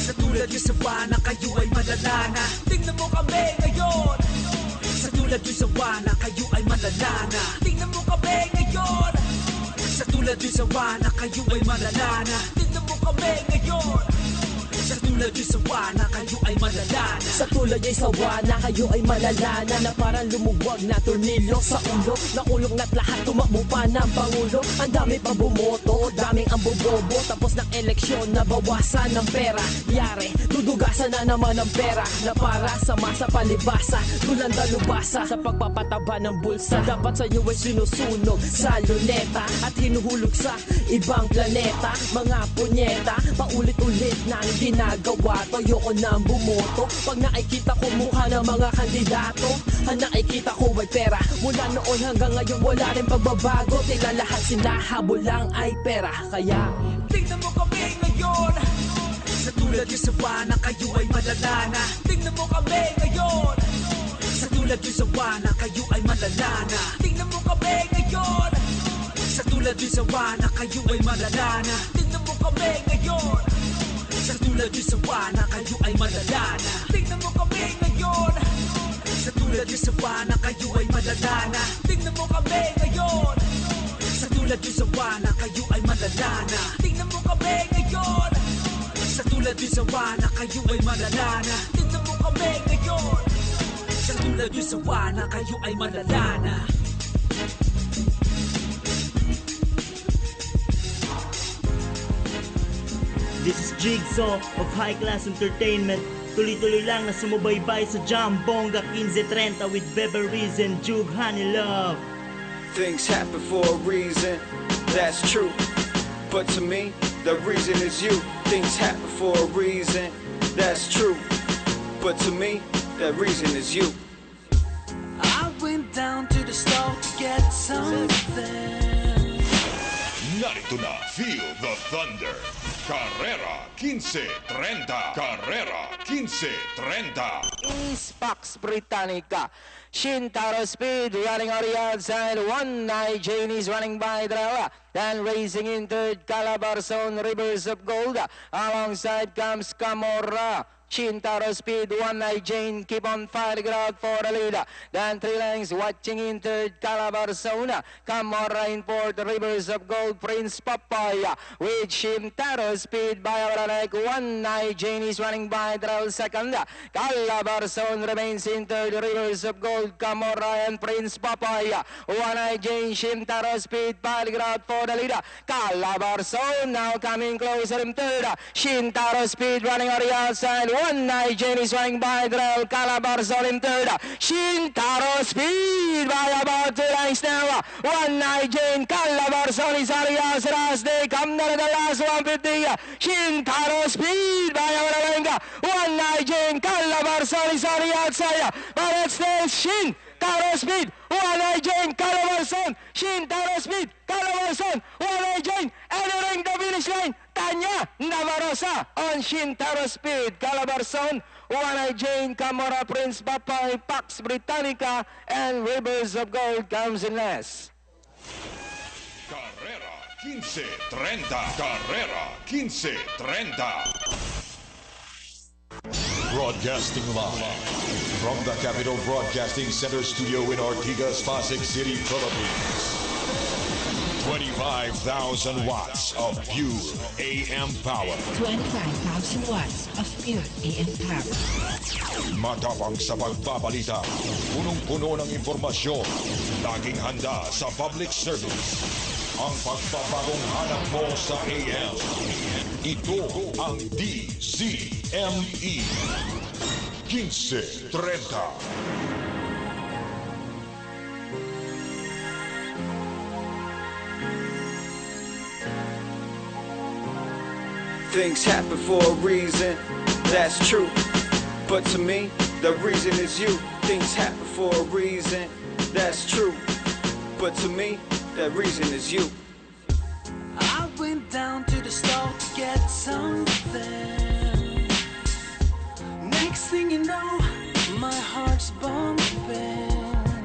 Sa tulad yung sawana, kayo ay malalana. Tingnan mo kami ngayon. Sa tulad yung sawana, kayo ay malalana. Tingnan mo kami ngayon. Sa tulad yung sawana, kayo ay malalana. Tingnan mo kami ngayon. Sa tulad yung sawana, kayo ay malalana. Sa tulad yung sawana, kayo ay malalana. Na parang lumugwag na tornilyo sa ulo. Nakulong na't lahat, tumakbo pa ng Pangulo. Ang dami pa bumoto, daming ang bobobo. Tapos ng eleksyon, nabawasan ng pera. Yari, dudugasan na naman ng pera. Na para sa masa palibasa, tulang dalubasa. Sa pagpapataba ng bulsa, dapat sa'yo ay sinusunog sa luneta. At hinuhulog sa ibang planeta. Mga punyeta, paulit-ulit nang ginagawa. Ayoko nang bumoto pag nakikita ko mukha ng mga kandidato. Ang nakikita ko ay pera. Mula noon hanggang ngayon wala rin pagbabago. Tila lahat sila habol lang ay pera. Kaya tingnan mo kami ngayon. Sa tulad yung sawana, kayo ay malalana. Tingnan mo kami ngayon. Sa tulad yung sawana, kayo ay malalana. Tingnan mo kami ngayon. Sa tulad yung sawana, kayo ay malalana. Tingnan mo kami ngayon. Sa tulad yung sawana, kayo ay malalana. Tingnan mo kami ngayon. Sa tulad yung sawana, kayo ay malalana. Tingnan mo kami ngayon. Sa tulad yung sawana, kayo ay malalana. Tingnan mo kami ngayon. Sa tulad yung sawana, kayo ay malalana. Tingnan mo kami ngayon. Sa tulad yung sawana, kayo ay malalana. This is Jigsaw of High Class Entertainment. Tuloy-tuloy lang na sumubaybay sa Jambongga, Kinse, Trenta with Beverly's and Jug Honey Love. Things happen for a reason, that's true. But to me, the reason is you. Things happen for a reason, that's true. But to me, the reason is you. I went down to the store to get something. Narito na, feel the thunder. Carrera 15-30. Carrera 15-30. Is Pax Britannica. Shintaro Speed running on the outside. One Eye Jane is running by Drella. Then racing in third, Calabarzon, Rivers of Gold. Alongside comes Camorra. Shintaro Speed, One Eye Jane, keep on fighting out for the leader. Then three lengths, watching in third, Calabarzona. Camorra in fourth, Rivers of Gold, Prince Papaya. With Shintaro Speed by our leg, One Eye Jane is running by Drell second. Calabarzon remains in third, Rivers of Gold, Camorra and Prince Papaya. One Eye Jane, Shintaro Speed, fighting out for the leader. Calabarzon now coming closer in third. Shintaro Speed running on the outside. One Eye Jane is running by Drell. Calabarzon in third. Shintaro Speed by about 2 lengths now. One Eye Jane, Calabarzon is on the outside as they come down to the last 150. Shintaro Speed by our One Eye Jane, Calabarzon is on the outside. But it's still Shintaro Speed. One Eye Jane, Calabarzon. Shintaro Speed, Calabarzon. One Eye Jane entering the finish line. Tanya Navarrosa on Shintaro Speed, Calabarzon, One Eye Jane, Camorra, Prince Papay, Pax Britannica, and Rivers of Gold comes in last. Carrera 15-30. Carrera 15-30. Broadcasting live from the Capital Broadcasting Center studio in Ortigas, Pasig City, Philippines. 25,000 watts of pure AM power. 25,000 watts of pure AM power. Matapang sa pagbabalita, punong-puno ng informasyon, laging handa sa public service. Ang pagpapagong hanap mo sa AM. Ito ang DZME 15-30. Things happen for a reason, that's true. But to me, the reason is you. Things happen for a reason, that's true. But to me, the reason is you. I went down to the store to get something. Next thing you know, my heart's bumping.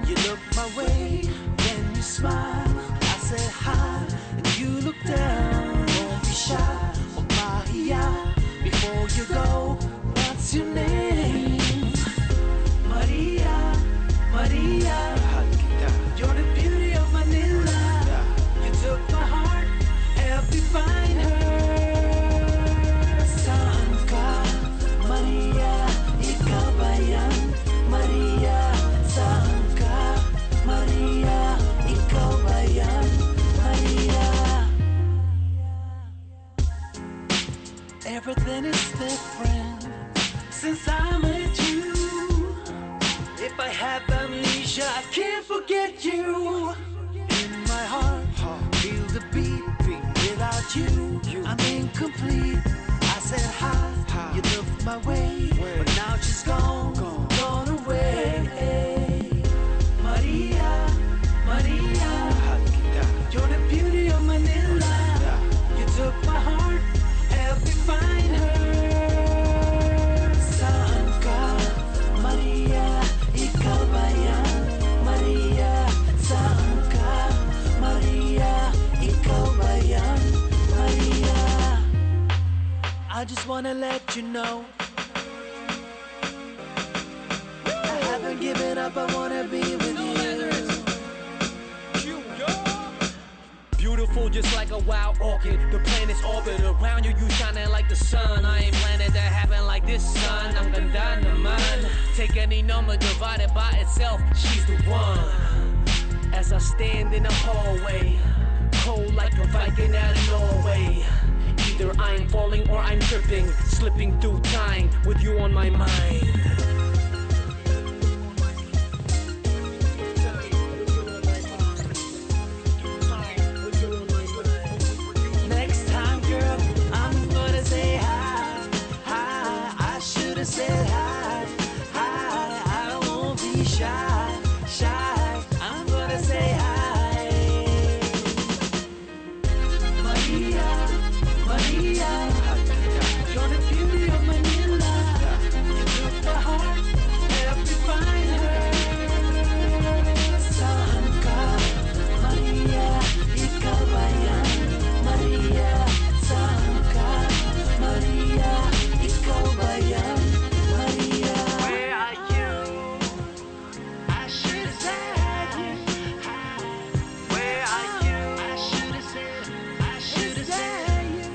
You look my way, then you smile. I said hi, and you look down. Don't be shy, or mahiya. Before you go, Something is different since I met you. If I have amnesia, I can't forget you. In my heart, feel the beat. Without you, I'm incomplete. I said hi, you looked my way, but now she's gone away. Maria, Maria, you're the beauty of Manila. You took my heart, help me find her. Saan ka, Maria? Ikaw ba yan? Maria, saan ka, Maria? Ikaw ba yan, Maria? I just wanna let you know I haven't given up, I wanna be with you. Beautiful just like a wild orchid. The planets orbit around you, you shining like the sun. I ain't planning to happen like this, son. Ang ganda naman. Take any number divided by itself, she's the one. As I stand in the hallway, cold like a Viking out of Norway. Either I'm falling or I'm tripping, slipping through time with you on my mind. Next time, girl, I'm gonna say hi, hi. I should have said hi, hi. I won't be shy, shy. I'm gonna say hi. Maria, Maria, you're the beauty of Manila. You took my heart, help me find her. Saan ka, Maria? Ikaw ba yan, Maria? Saan ka, Maria? Ikaw ba yan, Maria? Where are you? I should have said you. Where are you? I should have said, I should have said you.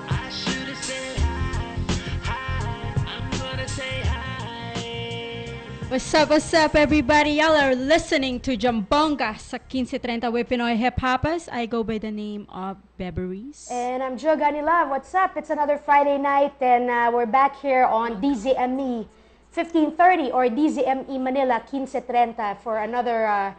I should have said hi. I'm gonna say hi. What's up, everybody? Y'all are listening to Jambongga sa Kinse Trenta with Pinoy Hiphoppaz. I go by the name of Beberies. And I'm Jambongga Love. What's up? It's another Friday night, and we're back here on DZME 1530 or DZME Manila Kinse Trenta for another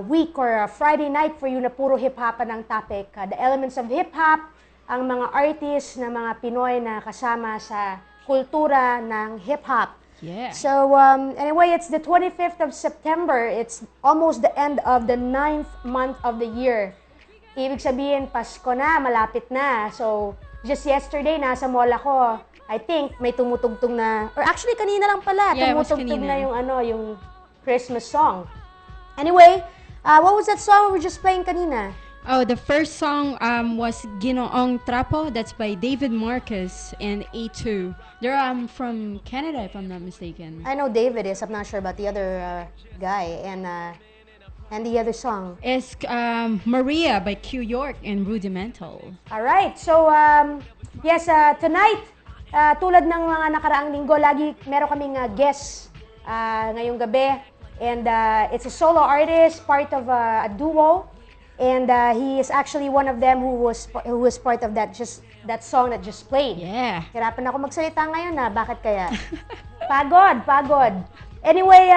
week or Friday night for you na puro hip-hop ang topic. The elements of hip-hop, ang mga artists na mga Pinoy na kasama sa kultura ng hip-hop. Yeah. So anyway, it's the 25th of September. It's almost the end of the 9th month of the year. Ibig sabihin, Pasko na, malapit na. So just yesterday, nasa mall ako. I think may tumutugtog na, or actually kanina lang pala, Yeah, it was tumutugtog kanina. na yung Christmas song. Anyway, what was that song we were just playing kanina? Oh, the first song was Ginoong Trapo. That's by David Marcus and A2. They're from Canada, if I'm not mistaken. I know David is. I'm not sure about the other guy and the other song. It's Maria by Q York and Rudimental. All right. So yes, tonight, tulad ng mga nakaraang linggo, lagi meron kaming guest ngayong gabi, and it's a solo artist, part of a duo. And he is actually one of them who was part of that song that just played. Yeah. Hirapan ako magsalita ngayon na. Bakit kaya? Pagod. Anyway,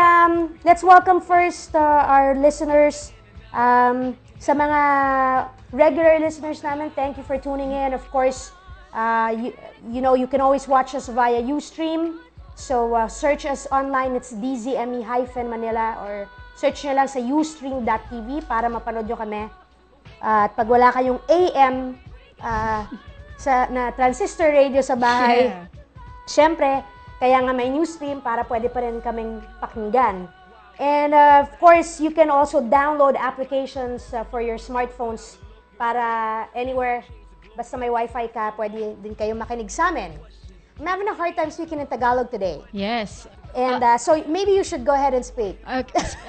let's welcome first our listeners. Sa mga regular listeners namin, thank you for tuning in. Of course, you know, you can always watch us via Ustream. So search us online. It's DZME-Manila or search nyo lang sa ustream.tv para mapanood nyo kami. At pag wala kayong AM na transistor radio sa bahay, syempre, kaya nga may Ustream para pwede pa rin kaming pakinggan. And of course, you can also download applications for your smartphones para anywhere, basta may Wi-Fi ka, pwede din kayo makinig sa amin. I'm having a hard time speaking in Tagalog today. Yes. And so maybe you should go ahead and speak.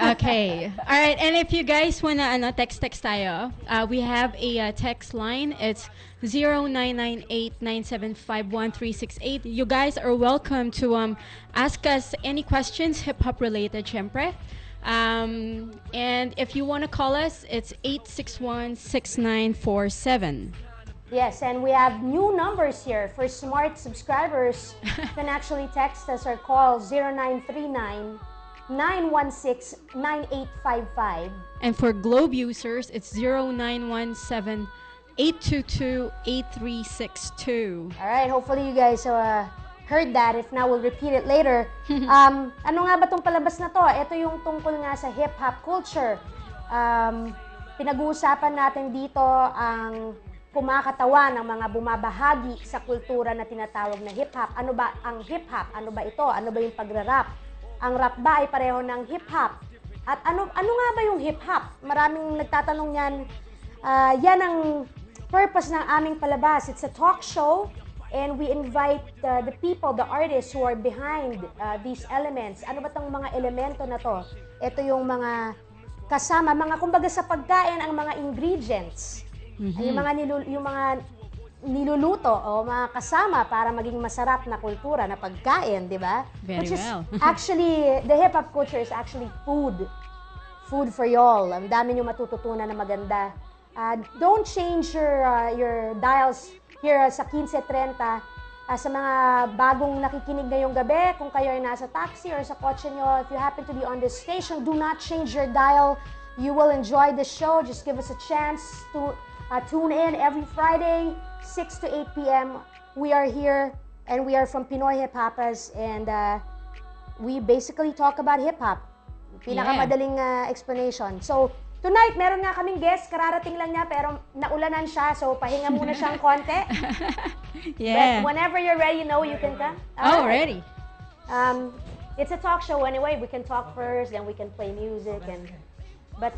Okay. All right. And if you guys wanna text tayo, we have a text line. It's 0998-975-1368. You guys are welcome to ask us any questions hip hop related, syempre. And if you wanna call us, it's 861-6947. Yes, and we have new numbers here for smart subscribers. You can actually text us or call 0939-916-9855. And for Globe users, it's 0917-822-8362. All right, hopefully you guys heard that. If not, we'll repeat it later. Ano nga ba itong palabas na to? Ito yung tungkol nga sa hip-hop culture. Pinag-uusapan natin dito ang kumakatawa ng mga bumabahagi sa kultura na tinatawag na hip-hop. Ano ba ang hip-hop? Ano ba ito? Ano ba yung pagra-rap? Ang rap ba ay pareho ng hip-hop? At ano nga ba yung hip-hop? Maraming nagtatanong yan. Yan ang purpose ng aming palabas. It's a talk show and we invite the people, the artists who are behind these elements. Ano ba itong mga elemento na to? Ito yung mga kasama, mga kumbaga sa pagkain, ang mga ingredients. Yung mga niluluto o mga kasama para maging masarap na kultura na pagkain, di ba? Very well. Actually, the hip-hop culture is actually food. Food for y'all. Ang dami nyo matututunan na maganda. Don't change your dials here sa Kinse, Trenta. Sa mga bagong nakikinig ngayong gabi, kung kayo ay nasa taxi or sa kotse nyo, if you happen to be on this station, do not change your dial. You will enjoy the show. Just give us a chance to tune in every Friday, 6 to 8 p.m. We are here, and we are from Pinoy Hiphoppaz, and we basically talk about hip-hop. Pinakamadaling explanation. So, tonight, meron nga kaming guest. Kararating lang niya, pero naulanan siya, so pahinga muna siyang konti. Yeah. But whenever you're ready, you can come. Ready. It's a talk show anyway. We can talk first, then we can play music. But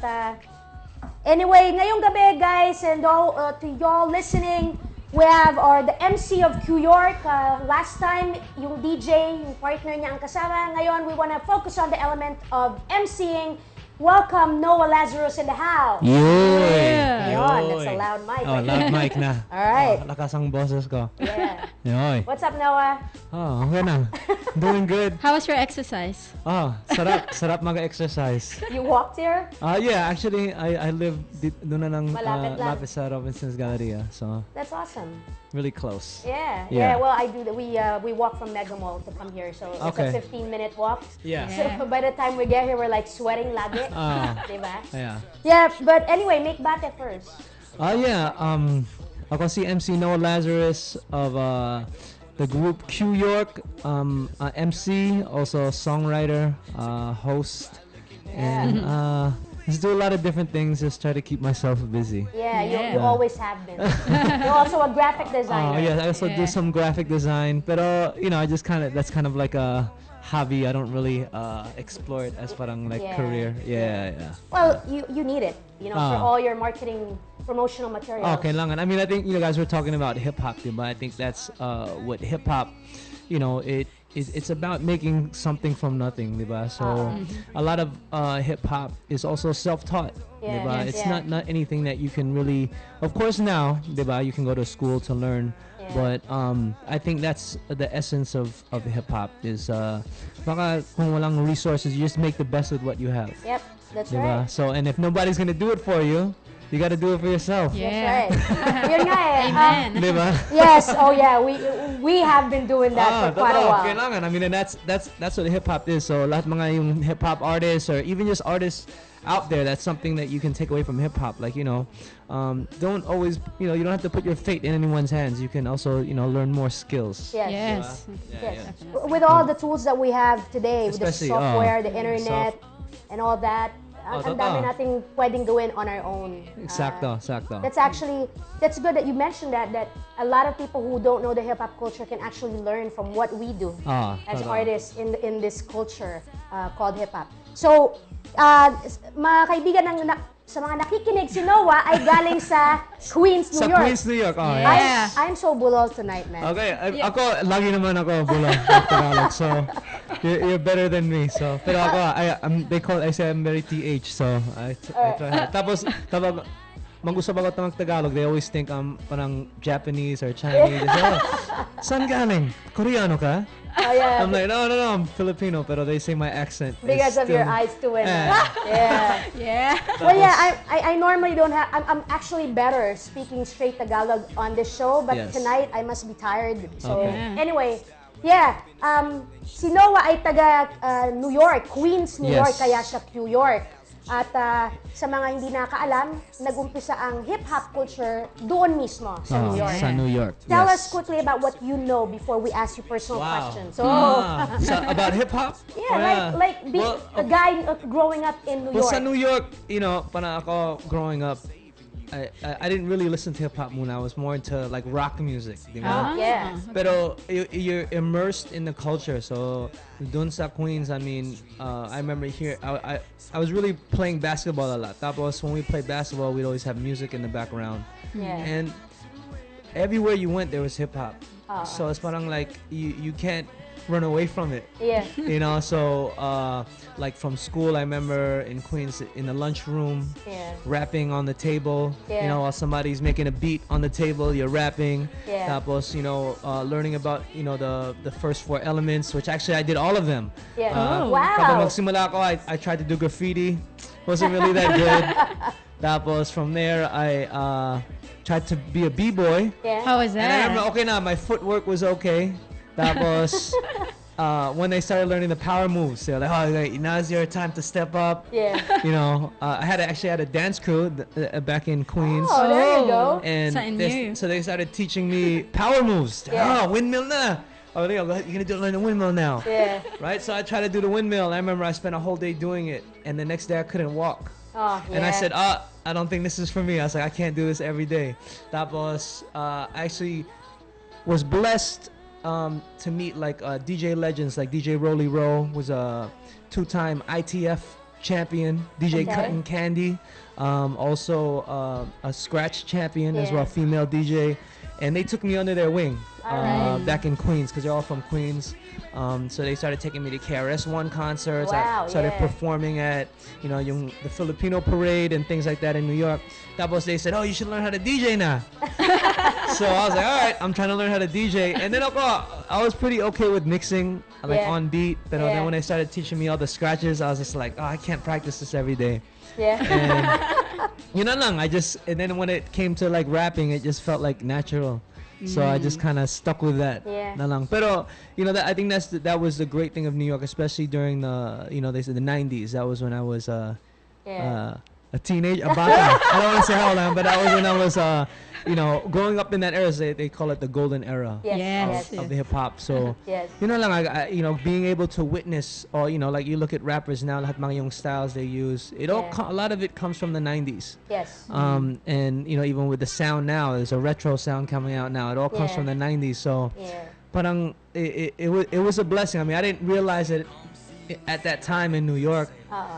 anyway, ngayong gabi, guys, and all to y'all listening, we have the MC of New York. Last time, yung DJ, yung partner niya ang kasama. Ngayon, we want to focus on the element of MCing. Welcome, Knowa Lazarus in the house. Yoy! Ayun, that's a loud mic. Oh, loud mic na. All right. Lakas ang boses ko. Yeah. Yoy. What's up, Noah? Oh, okay na. Doing good. How was your exercise? Oh, sarap. Sarap mag-exercise. You walked here? Yeah, actually, I live doon na ng Malapit lang. lapit sa Robinson's Galleria. So, That's awesome. really close. Yeah. Well, I do that. We walk from Mega Mall to come here, so it's Okay. a 15-minute walk. Yeah. So by the time we get here, we're like sweating lagi. Diba? Yeah. Yeah, but anyway, make bate first. Yeah. Ako si MC Knowa Lazarus of the group Q York. MC, also songwriter, host, and just do a lot of different things. Just try to keep myself busy. Yeah, you always have been. You're also a graphic designer. Yeah, I also do some graphic design, pero I just that's kind of like a hobby. I don't really explore it as parang like career. Yeah. Well, you need it, for all your marketing promotional materials. Oh, kailangan. I mean, I think you guys were talking about hip hop, but I think that's what hip hop, it's about making something from nothing, diba? So a lot of hip hop is also self-taught, diba? It's not anything that you can really. Of course, now, diba, you can go to school to learn. But I think that's the essence of hip hop is baka kung walang resources, you just make the best with what you have. Yep, that's diba? right. So, and if nobody's gonna do it for you, you gotta do it for yourself. Yeah. That's right. Yun nga eh. Amen. Diba? Yes. Oh yeah. We have been doing that for quite a while. Kailangan. I mean, and that's what hip hop is. So lahat mga yung hip hop artists or even just artists out there, that's something that you can take away from hip hop. Like don't always you don't have to put your fate in anyone's hands. You can also learn more skills. Yes. Yes. With all the tools that we have today, with the Especially, software, the internet, and all that, ang dami totoo. nating pwedeng gawin on our own. Sakto. That's good that you mentioned that a lot of people who don't know the hip hop culture can actually learn from what we do as totoo. artists in this culture called hip hop. So, mga kaibigan sa mga nakikinig, si Noah ay galing sa Queens, New Sa York. Queens, New York. Oh, Yeah. I'm so bulol tonight, man. Okay, ako lagi naman ako bulong sa Tagalog. So you're better than me. So pero ako I say I'm very TH. So I try hard. Tapos mag-usap ako ng Tagalog, they always think I'm parang Japanese or Chinese. So, saan galing? Koreano ka? Oh, yeah. I'm like, no, I'm Filipino, pero they say my accent. Because of your eyes too. Yeah. Yeah. Well, yeah, I normally don't have, I'm actually better speaking straight Tagalog on this show, but Yes. tonight I must be tired. So, Okay. anyway, yeah, si Knowa ay taga New York, Queens, New York, Yes. kaya siya New York. At sa mga hindi nakaalam, nag-umpisa ang hip-hop culture doon mismo sa New York. Sa New York. Tell yes. us quickly about what you know before we ask you personal questions. So, So, about hip hop? yeah, like being Well, a guy growing up in New Well, York. sa New York, you know, parang ako growing up, I didn't really listen to hip hop muna. I was more into like rock music, di ba? Yeah. Pero you're immersed in the culture. So dun sa Queens, I mean, I remember here, I was really playing basketball a lot. Tapos when we played basketball, we'd always have music in the background. Yeah. And everywhere you went, there was hip hop. So it's parang like you can't run away from it. Yeah. You know, so like from school, I remember in Queens in the lunchroom, Yeah. rapping on the table. Yeah. You know, while somebody's making a beat on the table, you're rapping. Yeah. Tapos, you know, learning about, you know, the first 4 elements, which actually I did all of them. Yeah. Oh. Kapag Wow. magsimula ako, I tried to do graffiti. Wasn't really that good. Tapos from there, I tried to be a b-boy. Yeah. How was And I that? remember, okay na, my footwork was okay. Tapos, when they started learning the power moves, they're like, oh, okay, now's your time to step up. Yeah. You know, I actually had a dance crew back in Queens. Oh, there you go. And Something new. so they started teaching me power moves. Yeah. Oh, windmill na. Oh, there you go. You're gonna learn the windmill now. Yeah. Right? So I tried to do the windmill. I remember I spent a whole day doing it, and the next day I couldn't walk. Oh, yeah. And I said, I don't think this is for me. I was like, I can't do this every day. Tapos, I actually was blessed to meet like DJ legends, like DJ Rolly Roll was a 2-time ITF champion, DJ Okay. Cutting Candy, also a scratch champion as Yeah. well, female DJ. And they took me under their wing Alright. back in Queens, because they're all from Queens. So they started taking me to KRS-One concerts. Wow, I started yeah. performing at, you know, the Filipino parade and things like that in New York. Tapos they said, oh, you should learn how to DJ now. So I was like, all right, I'm trying to learn how to DJ. And then I was pretty okay with mixing, like Yeah. on beat. But Yeah. then when they started teaching me all the scratches, I was just like, oh, I can't practice this every day. Yeah. And you know, lang, and then when it came to like rapping, it just felt like natural. So I just kind of stuck with that. Yeah. Na lang. Pero, you know, I think that was the great thing of New York, especially during the, you know, they said the 90s. That was when I was Yeah. a teenager, a bata. I don't want to say how old I am, but that was when I was, you know, growing up in that era. They call it the golden era Yes. Yes. of the hip hop. So, Yes. you know, lang, you know, being able to witness, or you know, like you look at rappers now, lahat mga yung styles they use. It all Yeah. a lot of it comes from the 90s. Yes. And you know, even with the sound now, there's a retro sound coming out now. It all comes Yeah. from the 90s. So, Yeah. parang it was a blessing. I mean, I didn't realize it at that time in New York.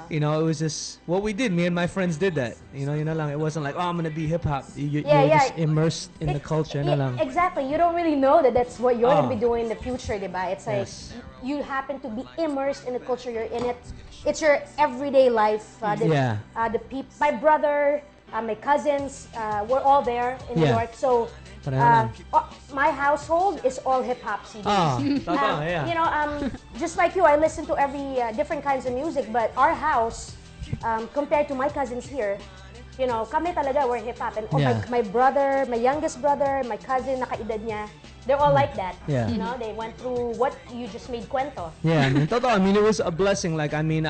You know, it was just what we did. Me and my friends did that. You know lang. It wasn't like, oh, I'm gonna be hip hop. You're just immersed in the culture. Na lang. Exactly. You don't really know that that's what you're going to Ah. be doing in the future, diba? It's like Yes. you happen to be immersed in the culture you're in it. It's your everyday life. Yeah. My brother, my cousins, we're all there in New Yeah. York. So Pareho lang. my household is all hip hop CDs. Totoo, yeah. You know, just like you, I listen to every different kinds of music, but our house, compared to my cousins here, you know, kami talaga, we're hip hop. And Yeah. my brother, my youngest brother, my cousin, nakaedad niya, they're all like that. Yeah. You know, they went through what you just made kwento. Yeah, I mean, totoo. I mean, it was a blessing. Like, I mean,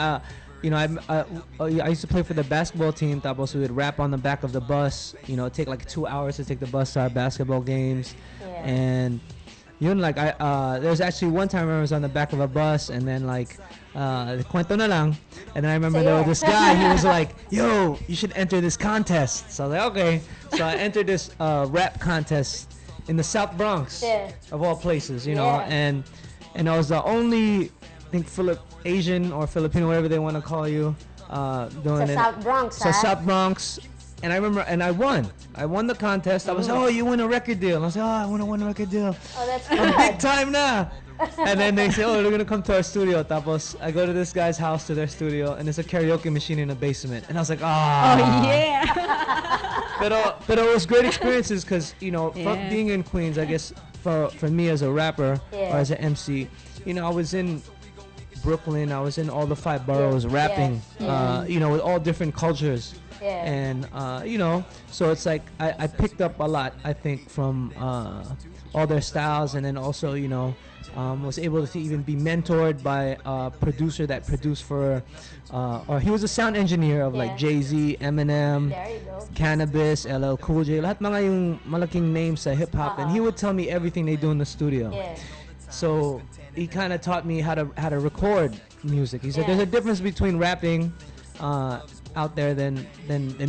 you know, I used to play for the basketball team. Tapos we would rap on the back of the bus. You know, it'd take like 2 hours to take the bus to our basketball games. Yeah. And you know, like there was actually one time I was on the back of a bus, and then like kwento na lang. And then I remember there was this guy. He was like, "Yo, you should enter this contest." So I was like, "Okay." So I entered this rap contest in the South Bronx, Yeah. of all places. You know, Yeah. and I was the only, I think, Asian or Filipino, whatever they want to call you, doing Sa it. South Bronx, So ha? South Bronx, and I remember, and I won. I won the contest. I was, oh, you win a record deal. And I was like, oh, I want to win a record deal. Oh, that's I'm big good. time now. And then they say, oh, they're gonna come to our studio. Tapos I go to this guy's house, to their studio, and there's a karaoke machine in the basement. And I was like, ah. Oh yeah. But it was great experiences because, you know, from Yeah. being in Queens, I guess for me as a rapper Yeah. or as an MC, you know, I was in Brooklyn, I was in all the 5 boroughs rapping, you know, with all different cultures. Yeah. And you know, so it's like I picked up a lot, I think, from all their styles, and then also, you know, was able to even be mentored by a producer that produced for, or he was a sound engineer of like Jay-Z, Eminem, There you go. Cannabis, LL Cool J, lahat mga yung malaking names sa hip hop, and he would tell me everything they do in the studio. Yeah. So he kind of taught me how to record music. He said Yeah. there's a difference between rapping out there than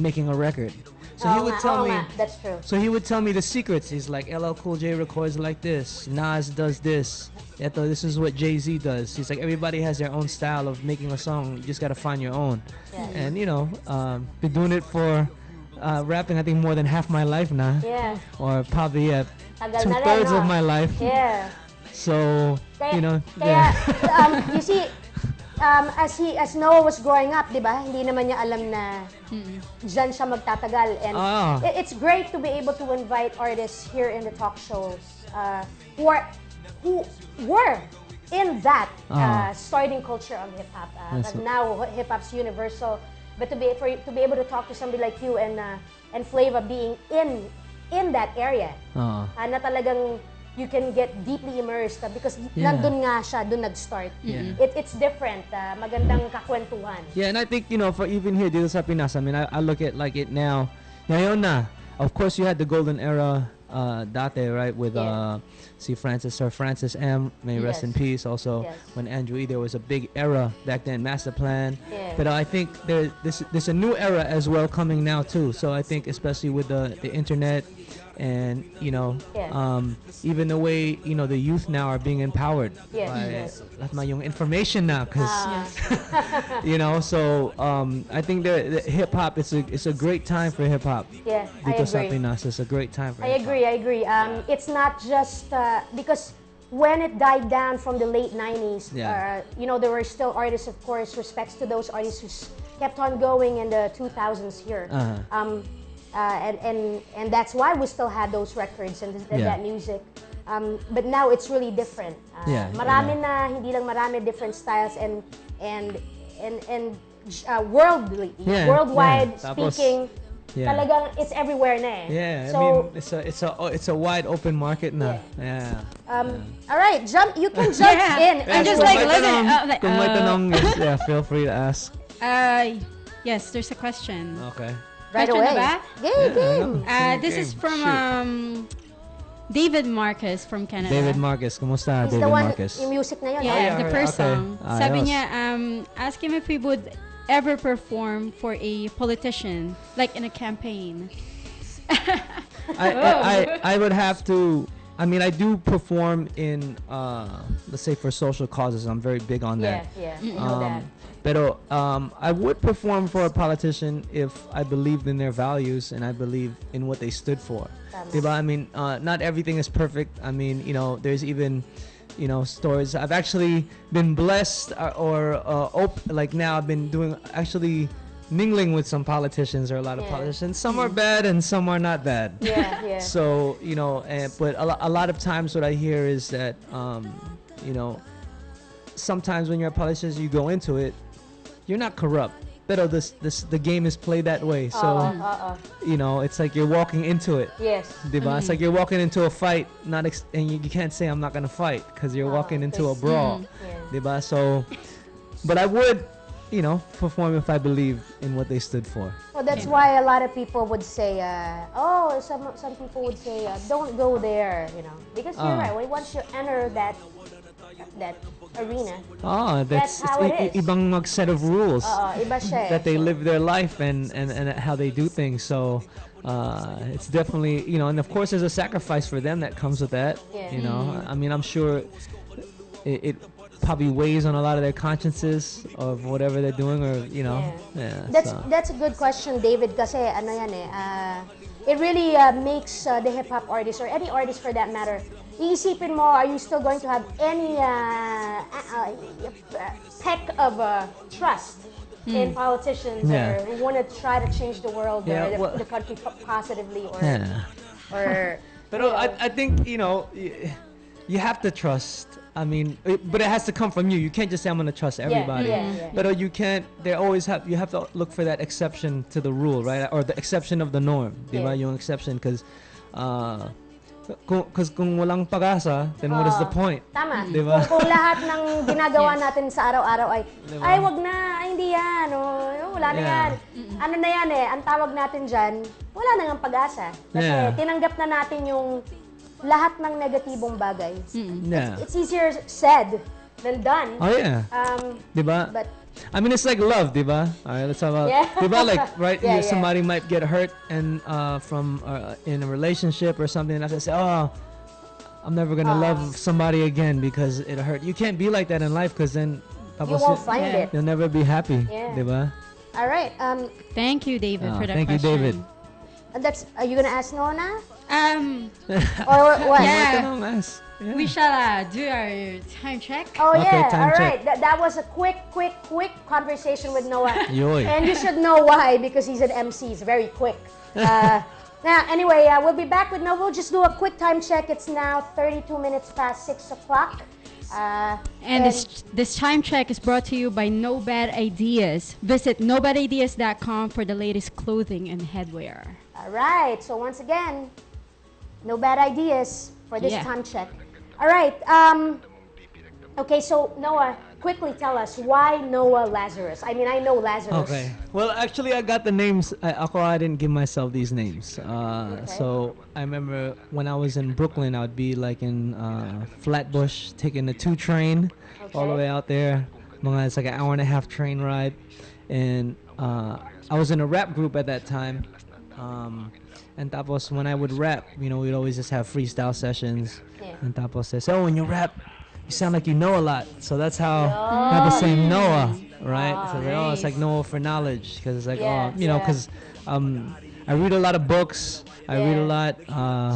making a record. So he would tell me. That's true. So he would tell me the secrets. He's like, LL Cool J records like this. Nas does this. Eto, this is what Jay-Z does. He's like, everybody has their own style of making a song. You just gotta find your own. Yeah. And you know, been doing it for rapping, I think, more than half my life now. Yeah. Or probably Tagal na rin, 2/3 no? of my life. Yeah. So Kaya, you know. kaya you see, as Noah was growing up, di ba, hindi naman niya alam na dyan siya magtatagal. And it's great to be able to invite artists here in the talk shows who were in that starting culture of hip-hop. Now, hip-hop's universal. But to be able to talk to somebody like you and Flava being in that area, na talagang you can get deeply immersed because nandun nga siya, dun nag-start. It's different. Magandang kakwentuhan. Yeah, and I think, you know, for even here dito sa Pinas, I mean, I look at like it now. Ngayon na, of course, you had the golden era dati, right, with Sir Francis M, may rest in peace. Also, when Andrew E, there was a big era back then, Master Plan. But I think there's a new era as well coming now too. So I think especially with the internet, and you know, even the way, you know, the youth now are being empowered by yung information now, because you know, so I think the hip hop, it's a great time for hip hop. Yeah, Dito I sa agree. Pinas, it's a great time for I agree. It's not just because when it died down from the late 90s, you know, there were still artists, of course, respects to those artists who kept on going in the 2000s here. And that's why we still had those records and that music. But now it's really different. Marami na, hindi lang marami, different styles and worldwide speaking. Talagang it's everywhere na eh. Yeah, so, I mean, it's a wide open market now. All right, you can jump in. I'm just like listen. Kung may tanong, feel free to ask. Yes, there's a question. Okay. Right Question away. na ba? Game. This is from David Marcus from Canada. David Marcus, kumusta? He's David the one, Marcus. yung music na yun. Yeah, the first song. Sabi Ayos. niya, ask him if he would ever perform for a politician, like in a campaign. I would have to. I mean, I do perform in, let's say, for social causes. I'm very big on that. Yeah, I know that. Pero I would perform for a politician if I believed in their values and I believed in what they stood for. Diba? I mean, not everything is perfect. I mean, you know, there's even, you know, stories. I've actually been blessed like now I've been doing actually mingling with some politicians, or a lot of politicians. Some are bad and some are not bad. Yeah. So, you know, but a lot of times what I hear is that, you know, sometimes when you're a politician, you go into it, you're not corrupt. But the game is played that way. So, you know, it's like you're walking into it. Yes. Diba? It's like you're walking into a fight, and you can't say I'm not gonna fight because you're walking into a brawl. Diba? So, but I would, you know, perform if I believe in what they stood for. Well, that's why a lot of people would say, some people would say, don't go there, you know, because you're right. Once you enter that arena, that's how it is. Ibang set of rules iba siya, that they live their life and how they do things. So it's definitely, you know, and of course there's a sacrifice for them that comes with that. You know, I mean, I'm sure it probably weighs on a lot of their consciences of whatever they're doing, or you know. That's a good question, David. Kasi ano yan it really makes the hip hop artist, or any artist for that matter, iisipin mo, are you still going to have any peck of trust in politicians or who want to try to change the world or the country positively, or But I think, you know, you have to trust. I mean, but it has to come from you. You can't just say I'm gonna trust everybody. But you can't. You have to look for that exception to the rule, right? Or the exception of the norm. Diba? Yung exception, because kung walang pag-asa, then what is the point? Tama. Diba? Kung lahat ng ginagawa natin sa araw-araw ay, ay wag na, ay hindi yan, wala na yan. Ano na yan ang tawag natin dyan, wala na ng pag-asa. Kasi tinanggap na natin yung lahat ng negatibong bagay. It's easier said than done. Oh yeah. Diba? But I mean, it's like love, diba? Alright, let's talk about diba? Like, right? Somebody might get hurt and from in a relationship or something, and I can say, oh, I'm never gonna love somebody again because it hurt. You can't be like that in life, because then you won't find it. You'll never be happy, diba? All right. Thank you, David, for that question. Thank you, David. And are you gonna ask Nona? Or what? Yeah. We shall do our time check. Oh yeah, all right. That was a quick conversation with Noah. And you should know why, because he's an MC. He's very quick. Now, anyway, we'll be back with Noah. We'll just do a quick time check. It's now 32 minutes past 6 o'clock. And this time check is brought to you by No Bad Ideas. Visit nobadideas.com for the latest clothing and headwear. All right. So once again, No Bad Ideas for this time check. All right. Okay, so Noah, quickly tell us why Knowa Lazarus. I mean, I know Lazarus. Okay. Well, actually, I got the names. I didn't give myself these names. So I remember when I was in Brooklyn, I would be like in Flatbush, taking the 2 train all the way out there. It's like an hour-and-a-half train ride, and I was in a rap group at that time. And tapos when I would rap, you know, we'd always just have freestyle sessions. And tapos says, oh, when you rap, you sound like you know a lot. So that's how I got the same Noah, right? So it's like Noah for knowledge, because it's like, you know, because I read a lot of books. I read a lot.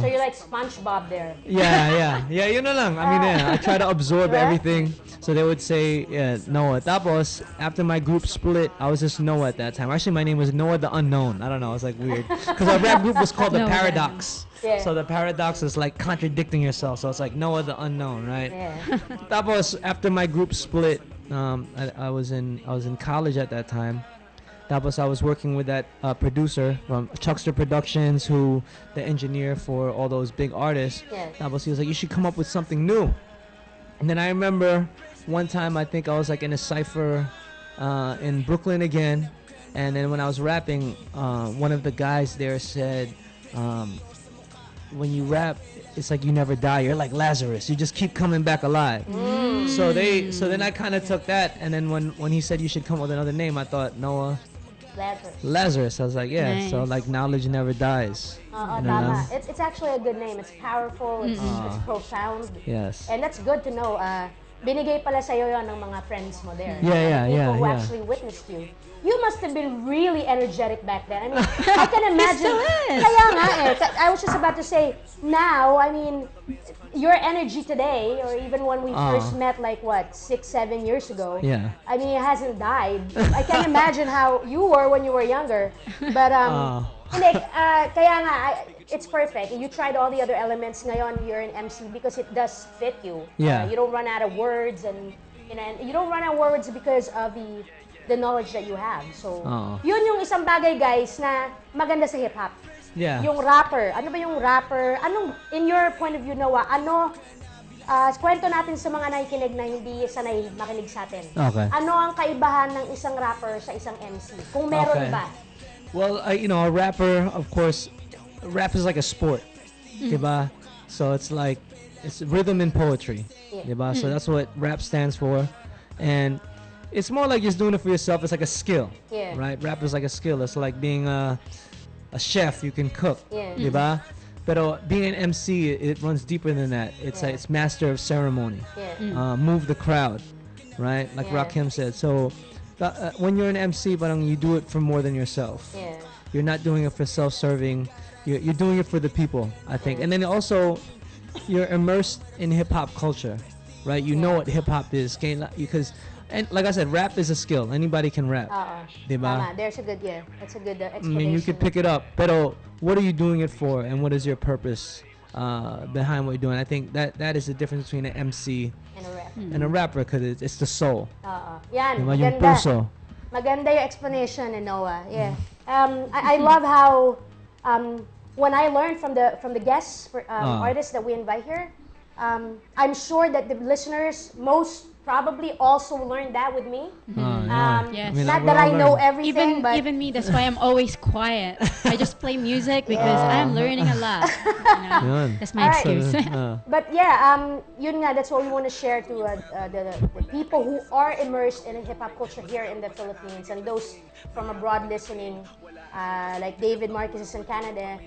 So you're like SpongeBob there. Yeah, you know lang. I mean, I try to absorb everything. So they would say, Noah. Tapos, after my group split, I was just Noah at that time. Actually, my name was Noah the Unknown. I don't know. It was like weird. Because our rap group was called The Paradox. So the paradox is like contradicting yourself. So it's like Noah the Unknown, right? Tapos, after my group split, I was in college at that time. Tapos I was working with that producer from Chuckster Productions, who the engineer for all those big artists. Tapos he was like, you should come up with something new. And then I remember one time, I think I was like in a cypher in Brooklyn again. And then when I was rapping, one of the guys there said, when you rap, it's like you never die. You're like Lazarus. You just keep coming back alive. So then I kind of took that. And then when he said you should come up with another name, I thought Noah Lazarus. I was like, so like knowledge never dies. It's actually a good name. It's powerful. It's profound. Yes. And that's good to know. Binigay pala sa'yo yon ng mga friends mo there. People who actually witnessed you. You must have been really energetic back then. I mean, I can imagine. Kaya nga I was just about to say, now, I mean, your energy today, or even when we first met, like what, 6-7 years ago. I mean, it hasn't died. I can't imagine how you were when you were younger. But kaya nga, it's perfect. You tried all the other elements. Ngayon, you're an MC because it does fit you. You don't run out of words, and you don't run out of words because of the knowledge that you have. So, yun yung isang bagay, guys, na maganda sa hip-hop. Yung rapper. Ano ba yung rapper? Anong, in your point of view, Noah, kwento natin sa mga nakikinig na hindi sanay makinig sa atin. Ano ang kaibahan ng isang rapper sa isang MC? Kung meron ba? Well, a rapper, of course, rap is like a sport. Diba? So it's rhythm and poetry. Diba? So that's what rap stands for. And it's more like just doing it for yourself. It's like a skill, right? Rap is like a skill. It's like being a chef. You can cook, diba? But being an MC, it runs deeper than that. It's like it's master of ceremony. Move the crowd, right? Like Rakim said. So when you're an MC, parang you do it for more than yourself. You're not doing it for self-serving. You're doing it for the people, I think. And then also, you're immersed in hip-hop culture, right? You know what hip-hop is, because. And like I said, rap is a skill. Anybody can rap. Diba? There's a good, that's a good explanation. I mean, you could pick it up. But what are you doing it for, and what is your purpose behind what you're doing. I think that is the difference between an MC And a rap. and a rapper, because it's the soul. Yan, Diba, yung maganda. puso. Maganda yung explanation ni Knowa. Yeah. I love how when I learned from the guests artists that we invite here, I'm sure that the listeners most probably also learned that with me. Yes. Not that I know everything, but Even me, that's why I'm always quiet. I just play music because I'm learning a lot. You know? That's my excuse. But yeah, yun nga, that's what we want to share to the people who are immersed in hip hop culture here in the Philippines, and those from abroad listening, like David Marcus is in Canada,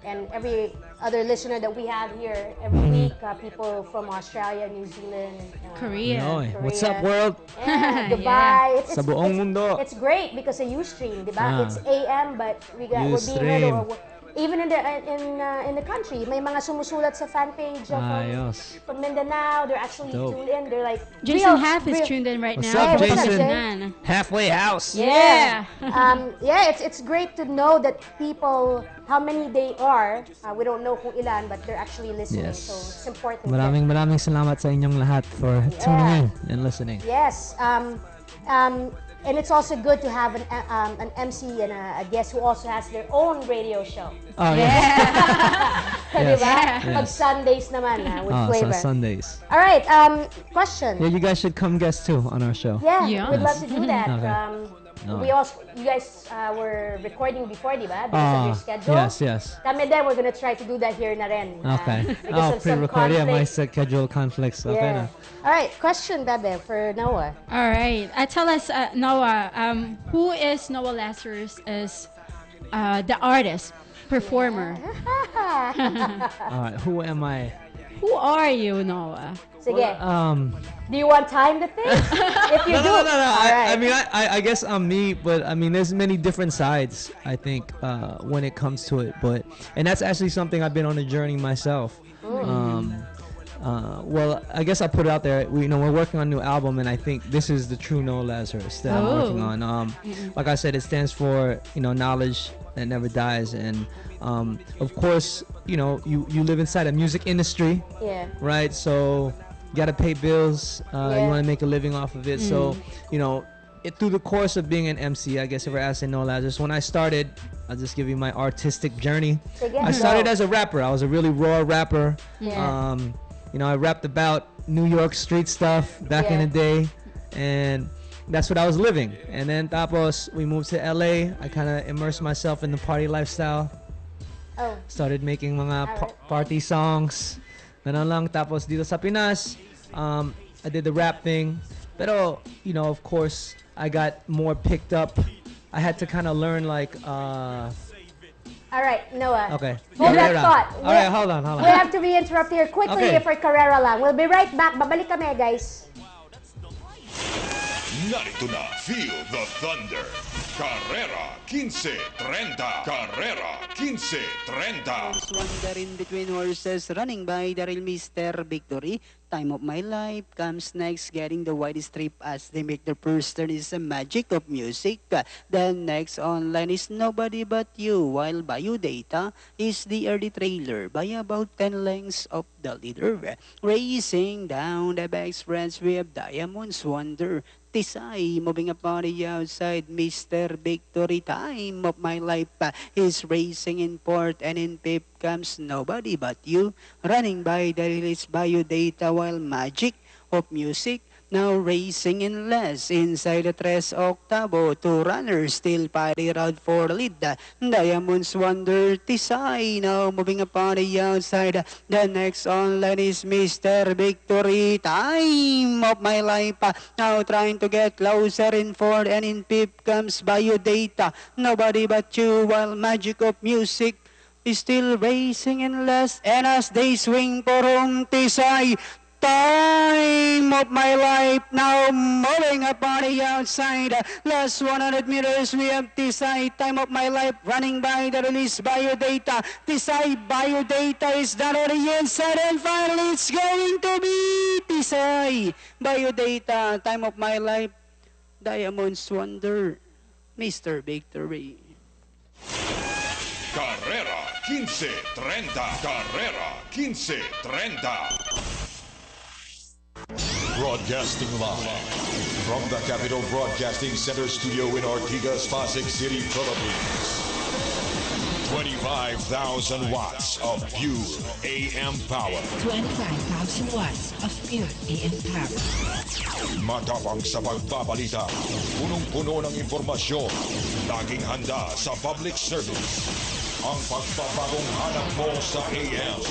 and every other listener that we have here every week, people from Australia, New Zealand, Korea. What's up, world? Yeah, Dubai. Sa buong mundo. It's great because of Ustream, diba? It's AM, but we're being Ustream. heard even in the country. May mga sumusulat sa fan page from Mindanao. They're actually tuned in. They're like Jason Half is tuned in right What's now. up, Hey, what's up, Jason? Jay? Halfway house. Yeah. Yeah, it's great to know that people, how many they are, we don't know kung ilan, but they're actually listening. Yes. So it's important. Maraming salamat sa inyong lahat for tuning in and listening. Yes. And it's also good to have an MC and a guest who also has their own radio show. Oh, yeah. Diba? Yes. Pag Sundays naman, with flavor. So Sundays. All right, question. Yeah, you guys should come guest too on our show. Yeah, we'd love to do that. Okay. You guys were recording before, diba? Because of your schedule. Yes. Kami din, we're gonna try to do that here na rin. Okay. Because of some pre-record. Yeah, my conflict. schedule conflicts. Okay. Yeah. All right, question, Bebe, for Knowa. All right. Tell us, Knowa, who is Knowa Lazarus as the artist, performer? All right. Who am I? Who are you, Knowa? Sige. Do you want time to think? If you do, No. all right. I mean, I guess I'm me, but I mean, there's many different sides, I think, when it comes to it. And that's actually something I've been on a journey myself. Well, I guess I put it out there. We're working on a new album, and I think this is the true Knowa Lazarus that I'm working on. Like I said, it stands for knowledge that never dies, and of course, you live inside a music industry, right? So you gotta pay bills. You want to make a living off of it. So through the course of being an MC, I guess if we're asking Knowa Lazarus, when I started, I'll just give you my artistic journey. I started as a rapper. I was a really raw rapper. I rapped about New York street stuff back in the day, and that's what I was living. And then tapos we moved to LA. I kind of immersed myself in the party lifestyle. Started making mga party songs. Ganun lang. Tapos dito sa Pinas, I did the rap thing. Pero, of course, I got more picked up. I had to kind of learn All right, Knowa. Okay. Hold that Carrera. thought. All right, hold on. We have to be interrupted here quickly for Carrera lang. We'll be right back. Babalik kami, guys. Narito na, feel the thunder. Carrera, Kinse, Trenta. Carrera, Kinse, Trenta. Wonder in between horses, running by the real Mr. Victory. Time of my life comes next, getting the widest trip as they make their first turn is the magic of music. Then next online is Nobody But You, while Bio Data is the early trailer by about 10 lengths of the leader. Racing down the back spreads, we have Diamonds Wonder. Tisay, moving up on the outside, Mr. Victory. Time of my life is racing in fourth, and in fifth comes Nobody But You, running by the release Bio Data, while Magic of Music now racing in less inside the tres octavo. Two runners still fighting around for lead. Diamonds Wonder, Tisay now moving upon the outside. The next online is Mr. Victory. Time of my life now trying to get closer in fourth, and in fifth comes Bio Data. Nobody But You, while Magic of Music is still racing in last, and as they swing for home, Tisay. Time of my life now moving up on the outside. Last 100 meters we have Tisay. Time of my life running by the release Bio Data. Tisay, Bio Data is down on the inside, and finally it's going to be Tisay, Bio Data. Time of my life, Diamonds Wonder, Mr. Victory. Carrera, Kinse, Trenta, Carrera, Kinse, Trenta. Broadcasting live from the Capital Broadcasting Center studio in Ortigas, Pasig City, Philippines. 25,000 watts of pure AM power. 25,000 watts of pure AM power. Matapang sa pagbabalita, punong-puno ng informasyon, laging handa sa public service. Ang pagpapagong hanap mo sa AM.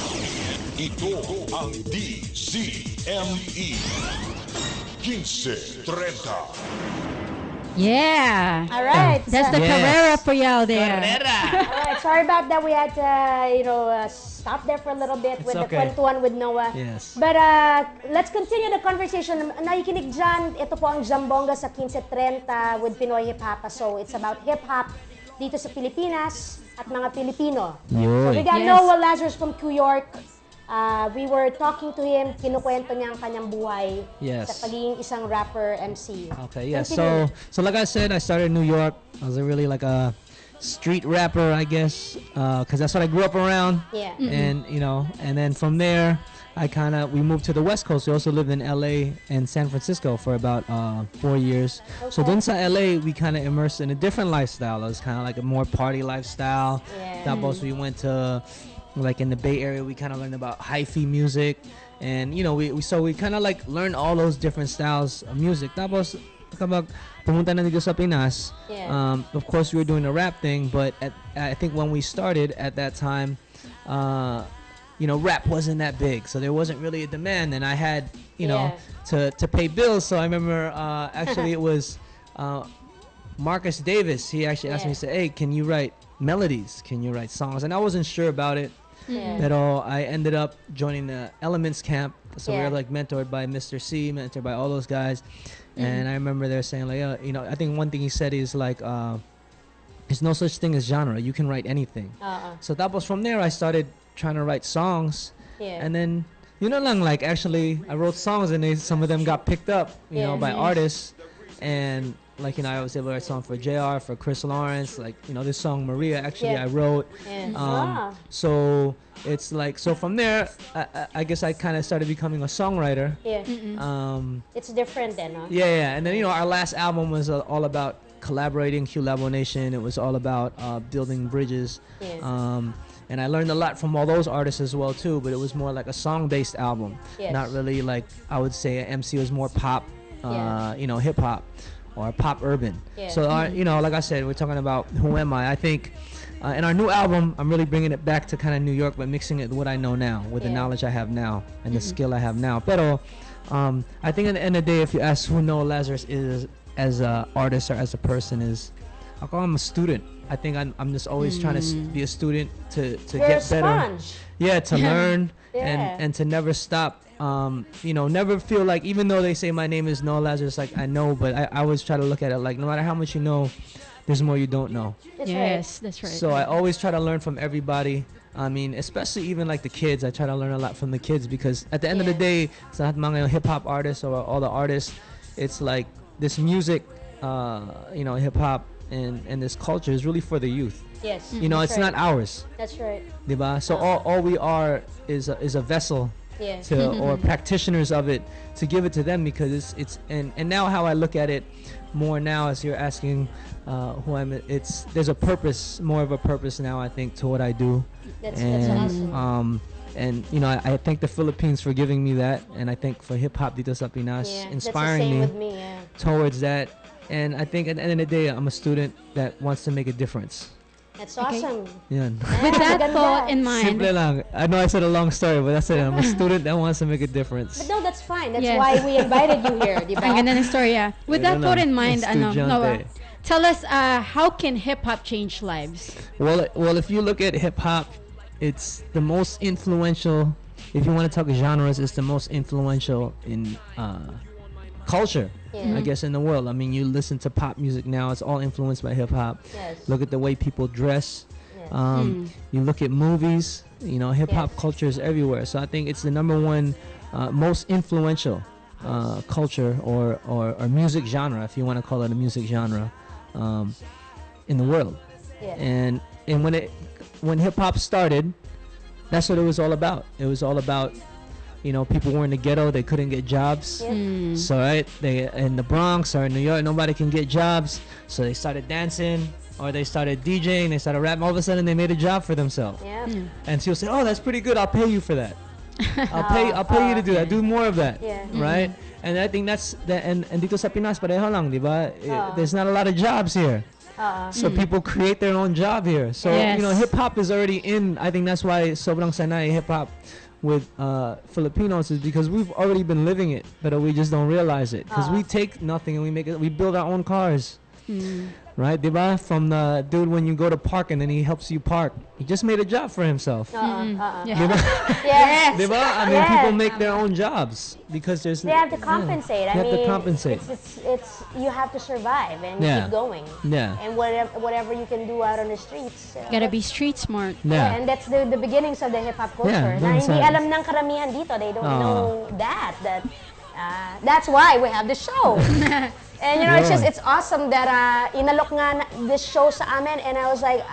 Ito ang DZME. Kinse, Trenta. Yeah. All right. That's the Carrera for y'all there. All right. Sorry about that. We had to, stop there for a little bit with the kwentuhan with Knowa. Yes. But let's continue the conversation. Nakikinig dyan, ito po ang Jambongga sa Kinse Trenta with Pinoy Hiphoppaz. So it's about hip-hop dito sa Pilipinas at mga Pilipino. So we got Knowa Lazarus from New York. We were talking to him, kinukwento niya ang kanyang buhay sa pagiging isang rapper, MC. Okay, yeah. So like I said, I started in New York. I was really like a street rapper, I guess, because that's what I grew up around. Yeah. And and then from there, we moved to the West Coast. We also lived in LA and San Francisco for about 4 years. Okay. So dun sa LA, we kind of immersed in a different lifestyle. It was kind of like a more party lifestyle. Yeah. Tapos we went to, like in the Bay Area, we kind of learned about hi-fi music, and we kind of like learned all those different styles of music. Tapos kapag pumunta na dito sa Pinas, of course we were doing the rap thing, but I think when we started at that time, rap wasn't that big, so there wasn't really a demand, and I had to pay bills. So I remember actually it was Marcus Davis. He actually asked me, he said, "Hey, can you write melodies? Can you write songs?" And I wasn't sure about it. But I ended up joining the Elements camp, so we were like mentored by Mr. C, mentored by all those guys. And I remember they're saying like, I think one thing he said is like, there's no such thing as genre. You can write anything. So that was from there I started trying to write songs. And then actually I wrote songs, and some of them got picked up, by artists. And I was able to write a song for JR, for Chris Lawrence, this song Maria, actually I wrote. So it's like, so from there, I guess I kind of started becoming a songwriter. It's different then, huh? Yeah. And then, our last album was all about collaborating, Q Labo Nation. It was all about building bridges. And I learned a lot from all those artists as well too, but it was more like a song-based album. Not really like, I would say MC was more pop, hip-hop. Or pop urban. So like I said, we're talking about Who Am I. I think in our new album, I'm really bringing it back to kind of New York, but mixing it with what I know now, with the knowledge I have now and the skill I have now. Pero I think at the end of the day, if you ask who Knowa Lazarus is as an artist or as a person, I call him a student. I think I'm just always trying to be a student to get better. Yeah, to learn and to never stop. Never feel like, even though they say my name is Knowa Lazarus, like I know, but I always try to look at it like no matter how much you know, there's more you don't know. That's right. So I always try to learn from everybody. I mean, especially even like the kids, I try to learn a lot from the kids, because at the end of the day, sa lahat mga hip-hop artists or all the artists, it's like this music, hip-hop and this culture is really for the youth. Yes. It's not ours. That's right. Diba? So all we are is a vessel or practitioners of it, to give it to them, because it's now how I look at it more now, as you're asking who I'm, there's a purpose, more of a purpose now, I think, to what I do. That's awesome. And I thank the Philippines for giving me that, and I think for hip hop dito sa Pinas, inspiring me towards that. And I think at the end of the day, I'm a student that wants to make a difference. That's awesome. Yan. With that thought in mind. Simple lang. I know I said a long story, but that's it. I'm a student that wants to make a difference. But no, that's fine. That's why we invited you here, di ba? Ang ganda ng story, With that thought in mind, Knowa, tell us, how can hip-hop change lives? Well, if you look at hip-hop, it's the most influential, if you want to talk genres, it's the most influential in culture, I guess, in the world. I mean, you listen to pop music now, it's all influenced by hip-hop. Look at the way people dress. You look at movies, hip-hop culture is everywhere. So I think it's the number one most influential culture or music genre, if you want to call it a music genre, in the world. And when it when hip hop started, that's what it was all about. It was all about, you know, people were in the ghetto, they couldn't get jobs. So right, they in the Bronx or in New York, nobody can get jobs. So they started dancing, or they started DJing, they started rapping. All of a sudden, they made a job for themselves. And she'll say, "Oh, that's pretty good. I'll pay you for that. I'll pay you to do that. Do more of that." Right? And I think that's that. And dito sa Pinas, pareho lang, di ba? There's not a lot of jobs here. So people create their own job here. So you know, hip hop is already in. I think that's why sobrang sanay hip hop with Filipinos is because we've already been living it, but we just don't realize it. Because we take nothing and we make it. We build our own cars. Right, diba? From the dude when you go to park and then he helps you park. He just made a job for himself. Diba? Diba? I mean, people make their own jobs because there's. They have to compensate. They have to compensate. It's you have to survive and keep going. And whatever you can do out on the streets. Gotta be street smart. And that's the beginnings of the hip hop culture. Na hindi alam ng karamihan dito. They don't know that. That's why we have the show. And you know, it's awesome that inalok nga this show sa amin, and I was like,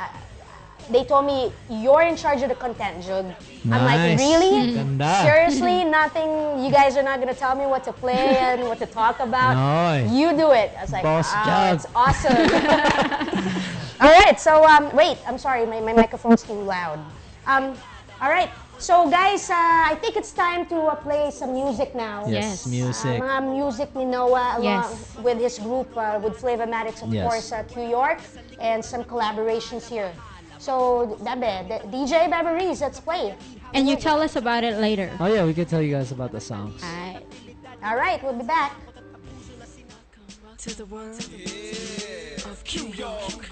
they told me you're in charge of the content, Jug. I'm like, really? Seriously? Nothing? You guys are not gonna tell me what to play and what to talk about? You do it. I was like, it's awesome. All right, so wait, I'm sorry, my microphone's too loud. All right. So guys, I think it's time to play some music now. Yes, music. Mga music ni Knowa along with his group, with Flavamatics, of course, New York, and some collaborations here. So, DJ Babarees, let's play. And you tell us about it later. Oh yeah, we can tell you guys about the songs. All right, we'll be back. To the world of New York.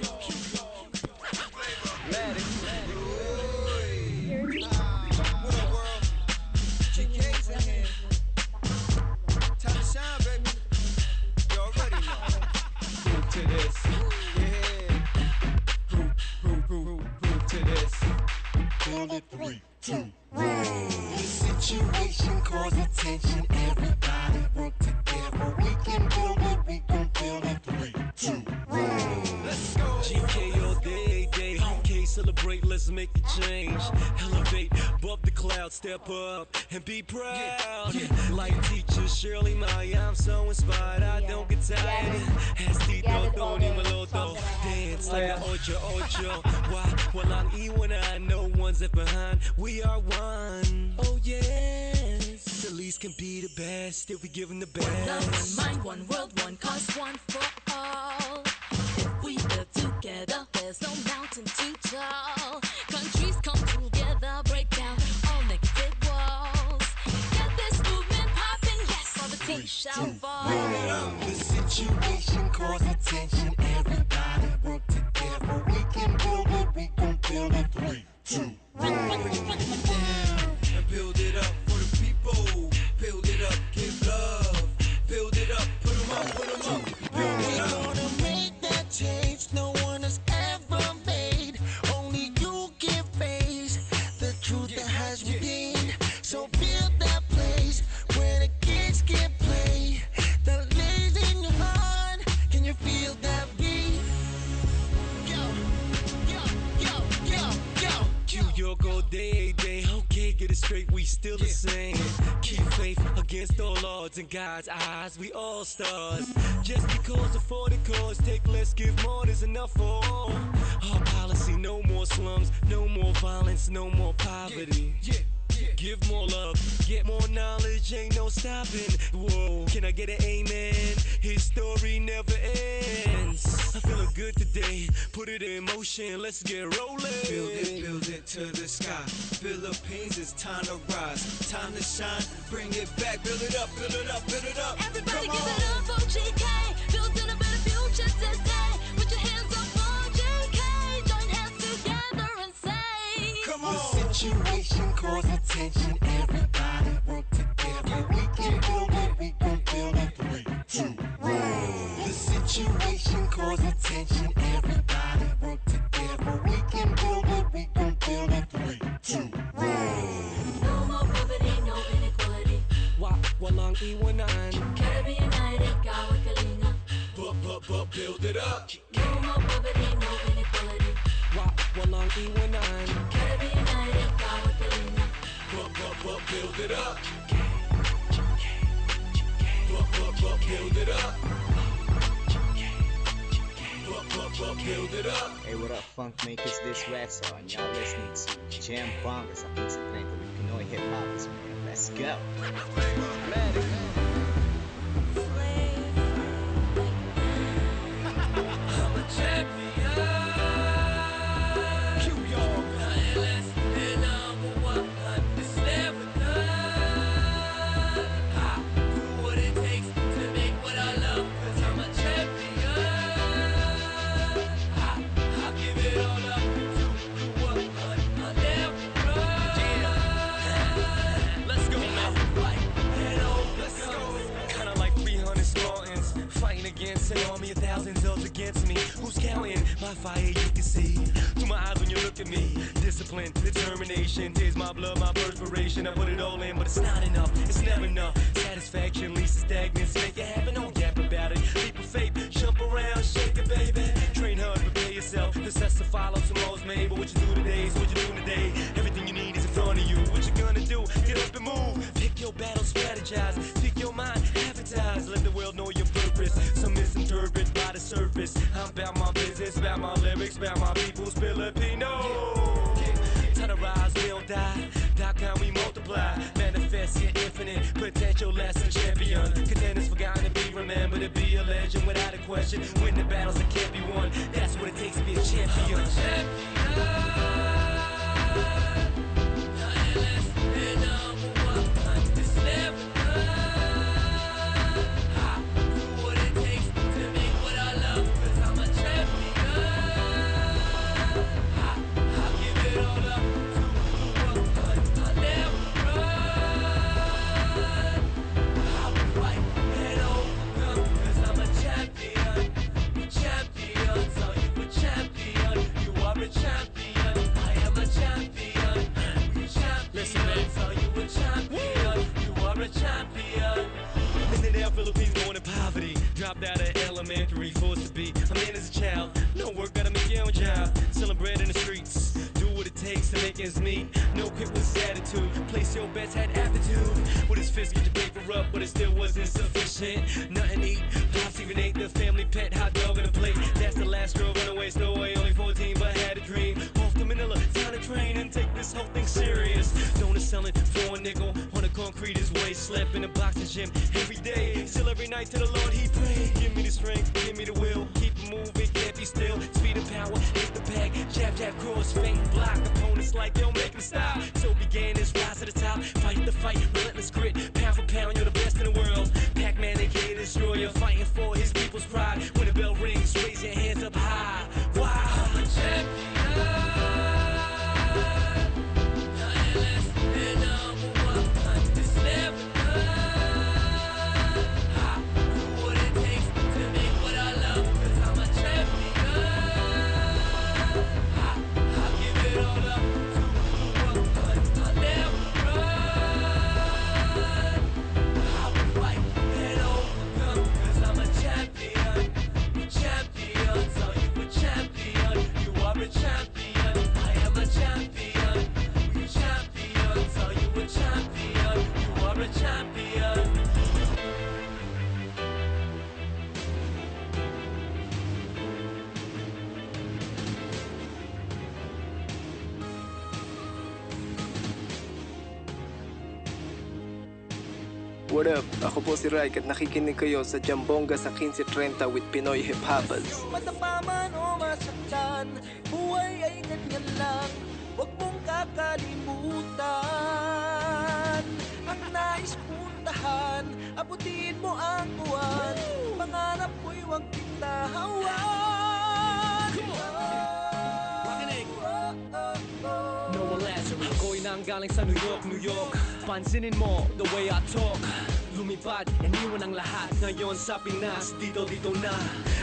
Three, two, one. The situation calls attention. Everybody work together. We can build it. We can build it. 3, 2, 1. Let's go. GK all day. Okay, celebrate. Let's make a change. Elevate above the clouds. Step up and be proud. Like teacher Shirley Maya, I'm so inspired. I don't get tired. As Tito Tony Maloto. Dance like an ocho. Why? Well, I'm when I know one's left behind. We are one. Oh yes. The least can be the best if we give them the best. One love, one mind, one world, one cause, one for all. If we live together, there's no mountain too tall. Countries come together, break down all negative walls. Get this movement popping, yes, all the teams shall fall. The situation calls attention. Everybody work together. We can build it. We can build it. 3, 2, 1. And build it up for the people. Build it up, give love. Build it up, put 'em up, put 'em up. We gonna make that change no one has ever made. Only you can face the truth that has within. So build that place where the kids can play. The lays in your heart, can you feel that beat? New York all day. Okay, get it straight, we still the same. Keep faith against all odds. In God's eyes, we all stars. Just because of 40 cause, take less, give more, there's enough for all. Our policy, no more slums, no more violence, no more poverty. Give more love, get more knowledge, ain't no stopping. Whoa, can I get an amen? His story never ends. I'm feeling good today, put it in motion, let's get rolling. Build it to the sky. Philippines, it's time to rise, time to shine. Bring it back, build it up, build it up, build it up. Everybody give it up for GK, building a better future today. Put your hands up for GK, join hands together and say, come on. The situation calls attention. Everybody work together. We can build it. We can build it. 3, 2, 1. The situation calls attention. Everybody work together. We can build it. We can build it. 3, 2, 1. no more poverty, no inequality. Walang iwanan. Gotta be united, gawat kalinga. But build it up. No more poverty, no inequality. walang iwanan. Gotta be united, bawat palina. Build it up. Build it up. Build it up. Hey, what up, funk makers? This Ratso, and y'all listening to Jambongga sa Kinse Trenta with Pinoy Hiphoppaz, man. Let's go. I'm a champion. Nothing less than number one. It's never done. I do what it takes to make what I love, 'cause I'm a champion. I give it all up to what I never run. Let's go now. Let's go. Kinda like 300 Spartans fighting against an army of thousands of against me. Who's counting my fire? You can see through my eyes when you look at me. Discipline, determination, tears my blood, my perspiration. I put it all in, but it's not enough. It's never enough. Satisfaction leads to stagnancy. Make it happen, don't gap about it. Leap of faith, jump around, shake it, baby. Train hard, prepare yourself. Success to follow, tomorrow's made. But what you do today is what you do today. Everything you need is in front of you. What you gonna do? Get up and move. Pick your battle, strategize. Speak your mind, advertise. Let the world know your purpose. Some misinterpret by the surface. I'm about my business, about my lyrics, about my people's Filipino. Time to rise, we don't die. .com we multiply. Manifest your infinite potential as a champion. Contenders forgotten to be remembered, to be a legend without a question. Win the battles that can't be won. That's what it takes to be a champion. I'm a champion. Nothing less than number one. It's never done. I do what it takes to make what I love, 'cause I'm a champion. I give it all up to what I never run. I will fight and overcome, 'cause I'm a champion. Champion, so you a champion. You are a champion. I am a champion. Listen, man, so you a champion. You are a champion. In the now Philippines born in poverty, dropped out of elementary, forced to be a man as a child. No work, gotta make your own job. Selling bread in the streets, do what it takes to make ends meet. No quit with his attitude, place your bets, had aptitude. With his fist get your paper up, but it still wasn't sufficient. Nothing to eat, pops even ate the family pet hot dog on a plate. That's the last straw, run away, stowed away, only 14, but had a dream. Off to Manila, time to train and take this whole thing serious. Donut selling for a nickel, on the concrete his way, slept in a boxing gym every day. Still every night to the Lord he prayed. Give me the strength, give me the will, keep it moving, can't be still. Speed and power, hit the bag, jab, jab, cross, feint, block. Opponents like, yo, make them stop. So began this rise to the top, fight the fight, relentless grit. Pound for pound, you're the best in the world. Pac-Man, aka destroyer, fighting for his people's pride. When the bell rings, raise your hands up high. Wow, I'm a champion. Nothing less than number one. It's never done. I do what it takes to make what I love, 'cause I'm a champion. I give it all up to what I never run. I will fight and overcome, 'cause I'm a champion. Champion, so you a champion. You are a champion. I am a champion. We champion, so you a champion. You are a champion. What up? Ako po si Raik at nakikinig kayo sa Jambongga sa Kinse Trenta with Pinoy Hiphoppaz. Matapa man o masaktan, buhay ay ganyan lang. Huwag mong kakalimutan ang nais puntahan. Abutin mo ang buwan, pangarap ko'y huwag tinahawan. Knowa Lazarus. Ako'y nanggaling sa New York, New York. Pansinin mo the way I talk. Lumipad, iniwan ang lahat. Ngayon sa Pinas, dito na.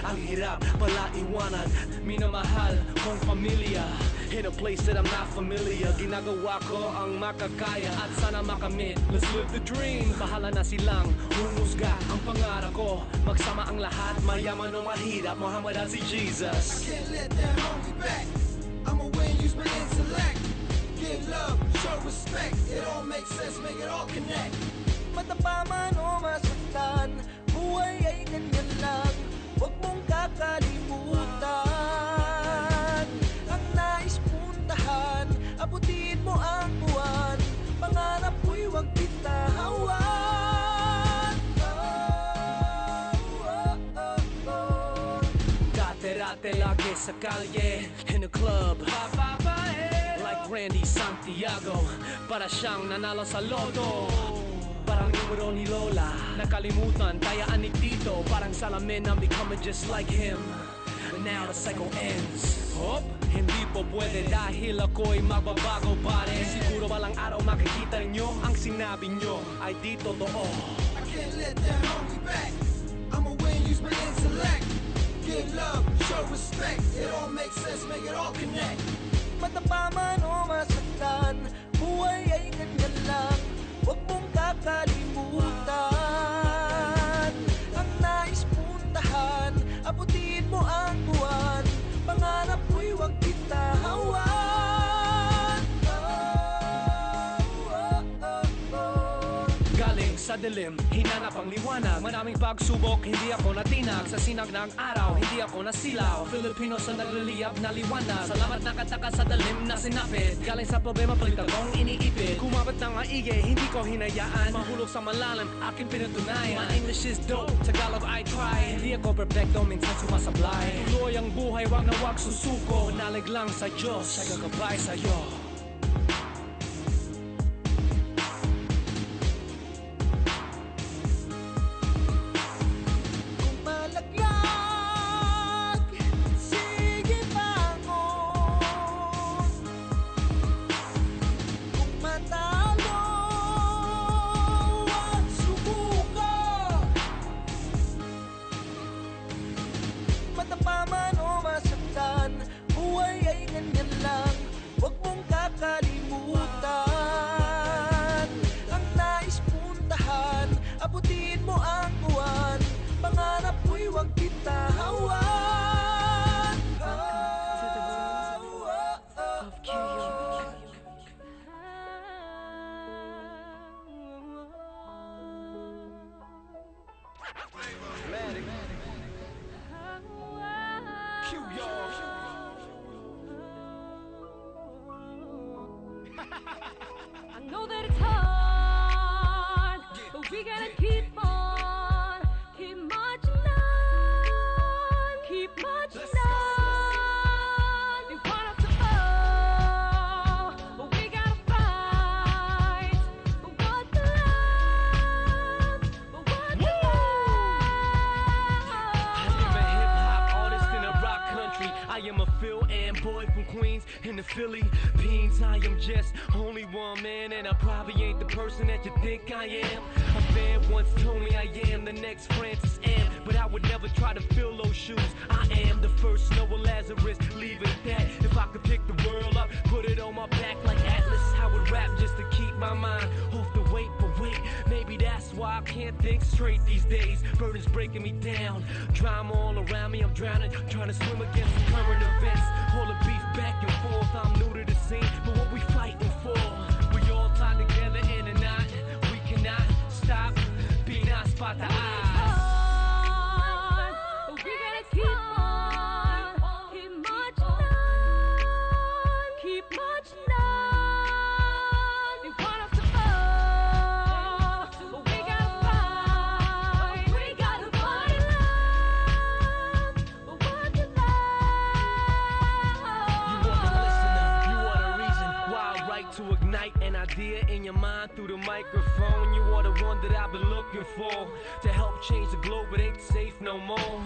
Ang hirap, pala iwanan. Minamahal kong pamilya. In a place that I'm not familiar. Ginagawa ko ang makakaya at sana makamit. Let's live the dream. Bahala na silang humusga ang pangarap ko. Magsama ang lahat, mayaman o mahirap. Muhammad at si Jesus. I can't let that hold me back. I'ma win, use my intellect. Give love, show respect. It all makes sense, make it all connect. Matapaman o masaktan, buhay ay ganyan lang. Huwag mong kakalimutan. Ang nais puntahan, abutin mo ang buwan. Pangarap ko'y huwag bitawan. Dati-dati lagi sa kalye, in the club, like Randy Santiago, para siyang nanalo sa loto. Parang numero ni Lola, nakalimutan, tayaan ni Tito. Parang salamin, I'm becoming just like him. But now the cycle ends. Hop, hindi po pwede dahil ako'y magbabago pare. Siguro balang araw makikita nyo ang sinabi nyo ay di totoo. I can't let that hold me back. I'ma win, use my intellect. Give love, show respect. It all makes sense, make it all connect. Matapaman o masaktan, buhay ay ganyan lang. Huwag mong kakalimutan. Ang nais puntahan, abutin mo ang buwan. Pangarap ko'y huwag bitawan. Galing sa dilim, hinanap ang liwanag. Maraming pagsubok, hindi ako natinag. Sa sinag ng araw, hindi ako nasilaw. Filipino sa nagliliyab na liwanag. Salamat nakataka sa dalim na sinapit. Galing sa problema, palit akong iniipit. Kumabot ng maigi, hindi ko hinayaan. Mahulog sa malalim, aking pinatunayan. My English is dope, Tagalog I try. Hindi ako perfecto, minsan sumasablay. Tuloy ang buhay, wag na wag susuko. Manalig lang sa Diyos, siya gagabay sa'yo. Abutin mo ang buwan, pangarap ko'y huwag bitawan. I know that it's hard, but we gotta keep on, keep marching on, keep marching on. They want us to fall, but we gotta fight. But what the love, but what the I am a hip-hop artist in a rock country. I am a Phil and boy from Queens in the Philippines. I am just only one man, and I probably ain't the person that you think I am. A fan once told me I am the next Francis M, but I would never try to fill those shoes. I am the first Knowa Lazarus, leave it at that. If I could pick the world up, put it on my back like Atlas, I would rap just to keep my mind off the weight. But wait, maybe that's why I can't think straight these days. Burdens breaking me down, drama all around me, I'm drowning, trying to swim against the current events. All the beef back and forth, I'm new to the scene, but what we fighting for? We all tied together in a knot, we cannot stop, be not spot the eyes. But we gotta keep on, keep marching on, keep marching on. They want us to fall, but we gotta fight. We gotta fight in love, but what the You are the reason why I write, to ignite an idea in your mind through the microphone. You are the one that I've been looking for, to help change the globe. It ain't safe no more.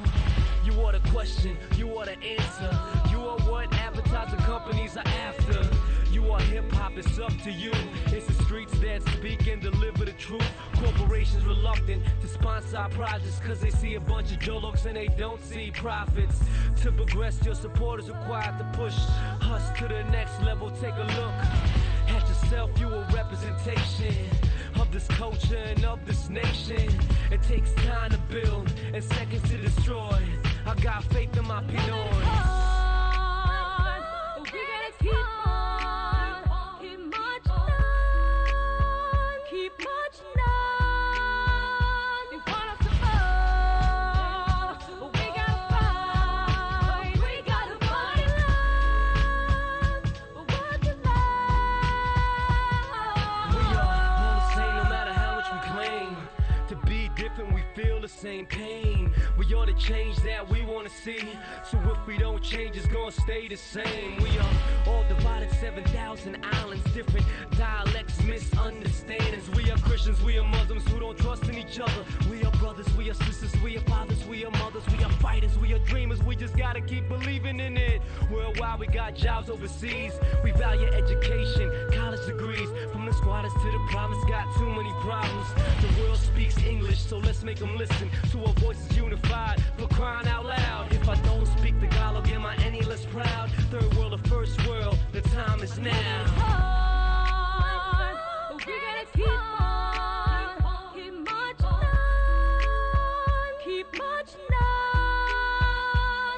You are the question, you are the answer. You are what advertising companies are after. You are hip-hop, it's up to you. It's the streets that speak and deliver the truth. Corporations reluctant to sponsor our projects, cause they see a bunch of jokes and they don't see profits. To progress, your support is required to push us to the next level. Take a look at yourself, you a representation of this culture and of this nation. It takes time to build and seconds to destroy. I got faith in my Pinoy. we gotta different, we feel the same pain. We ought to change that, we wanna see. So if we don't change, it's gonna stay the same. We are all divided, 7,000 islands, different dialects, misunderstandings. We are Christians, we are Muslims who don't trust in each other. We are brothers, we are sisters, we are fathers, we are mothers, we are fighters, we are dreamers. We just gotta keep believing in it. Worldwide, we got jobs overseas. We value education, college degrees. From the squatters to the province, got too many problems. The world speaks English, so let's make them listen to our voices unified. For crying out loud, if I don't speak Tagalog, am I any less proud? Third world or first world, the time is now. We gotta keep on, keep marching on, keep marching on.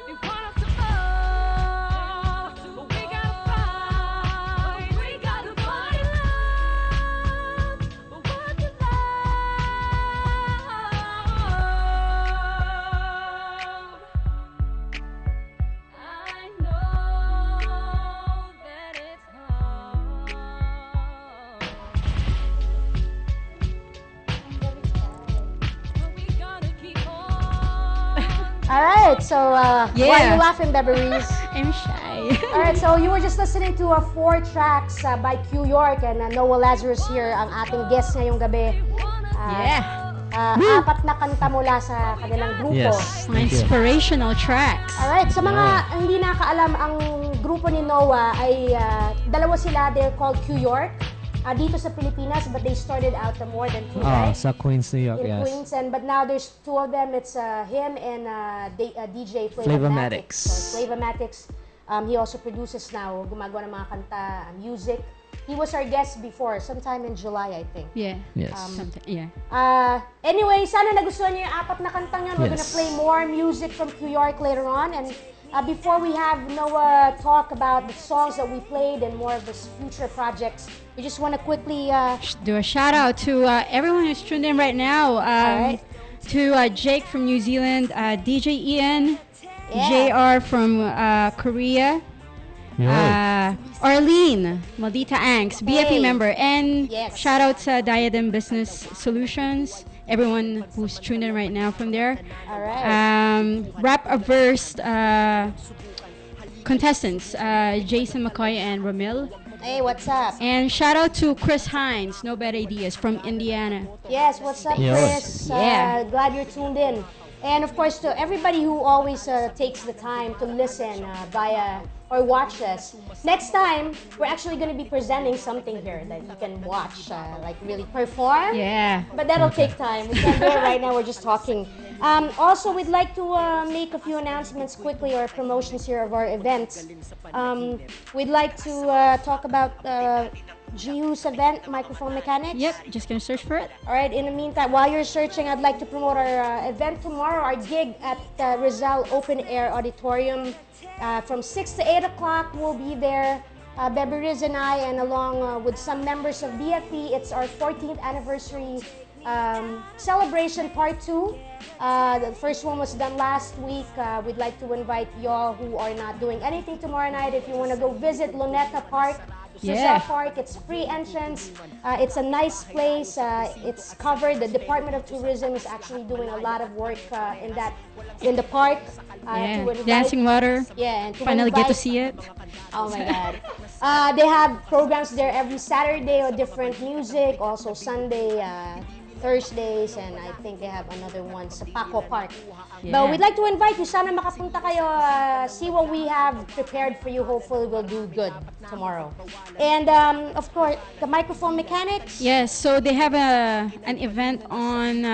They want us to fall, but we gotta fight. We gotta fight love, but what you love. I know that it's hard. All right, so why are you laughing, Beverly's? I'm shy. All right, so you were just listening to 4 tracks by Q York and Knowa Lazarus here, ang ating guest ngayong gabi. Apat na kanta mula sa kanilang grupo. Yes, thank you. Inspirational tracks. Alright, sa mga hindi nakaalam, ang grupo ni Knowa ay dalawa sila. They're called Q York. Dito sa Pilipinas, but they started out more than 2, right? Sa Queens, New York, In yes. Queens, but now there's 2 of them. It's him and DJ Flavamatics. So, Flavamatics, he also produces now, gumagawa ng mga kanta, music. He was our guest before, sometime in July, I think. Yeah. Yes. Anyway, sana nagustuhan niyo yung 4 na kantang yun. We're Yes. gonna play more music from Q York later on. And before we have Knowa talk about the songs that we played and more of his future projects, we just want to quickly do a shout out to everyone who's tuned in right now. To Jake from New Zealand, DJ Ian, JR from Korea, Arlene, Maldita Angst, BFE member, and shout out to Diadem Business Solutions, everyone who's tuned in right now from there. Rap a verse contestants, Jason McCoy and Ramil. Hey, what's up? And shout out to Chris Hines, No Bad Ideas from Indiana. Yes, what's up, Chris? Glad you're tuned in. And of course, to everybody who always takes the time to listen via or watch us. Next time, we're actually going to be presenting something here that you can watch, like really perform. Yeah. But that'll take time. We can't do it right now. We're just talking. Also, we'd like to make a few announcements quickly or promotions here of our events. We'd like to talk about Jihu's event, Microphone Mechanics. Yep, just gonna search for it. All right, in the meantime, while you're searching, I'd like to promote our event tomorrow, our gig at Rizal Open Air Auditorium. From 6 to 8 o'clock, we'll be there. Bebe Riz and I, and along with some members of BFP, it's our 14th anniversary celebration part 2. The first one was done last week. We'd like to invite y'all who are not doing anything tomorrow night. If you want to go visit Luneta Park, Park, it's free entrance. It's a nice place. It's covered. The Department of Tourism is actually doing a lot of work in the park. To invite, Dancing water. Yeah, and to finally get to invite- see it. Oh my God. They have programs there every Saturday or different music. Also Sunday, Thursdays, and I think they have another one sa Paco Park. But we'd like to invite you. Sana makapunta kayo, see what we have prepared for you. Hopefully we'll do good tomorrow. And of course, the Microphone Mechanics. Yes, so they have an event on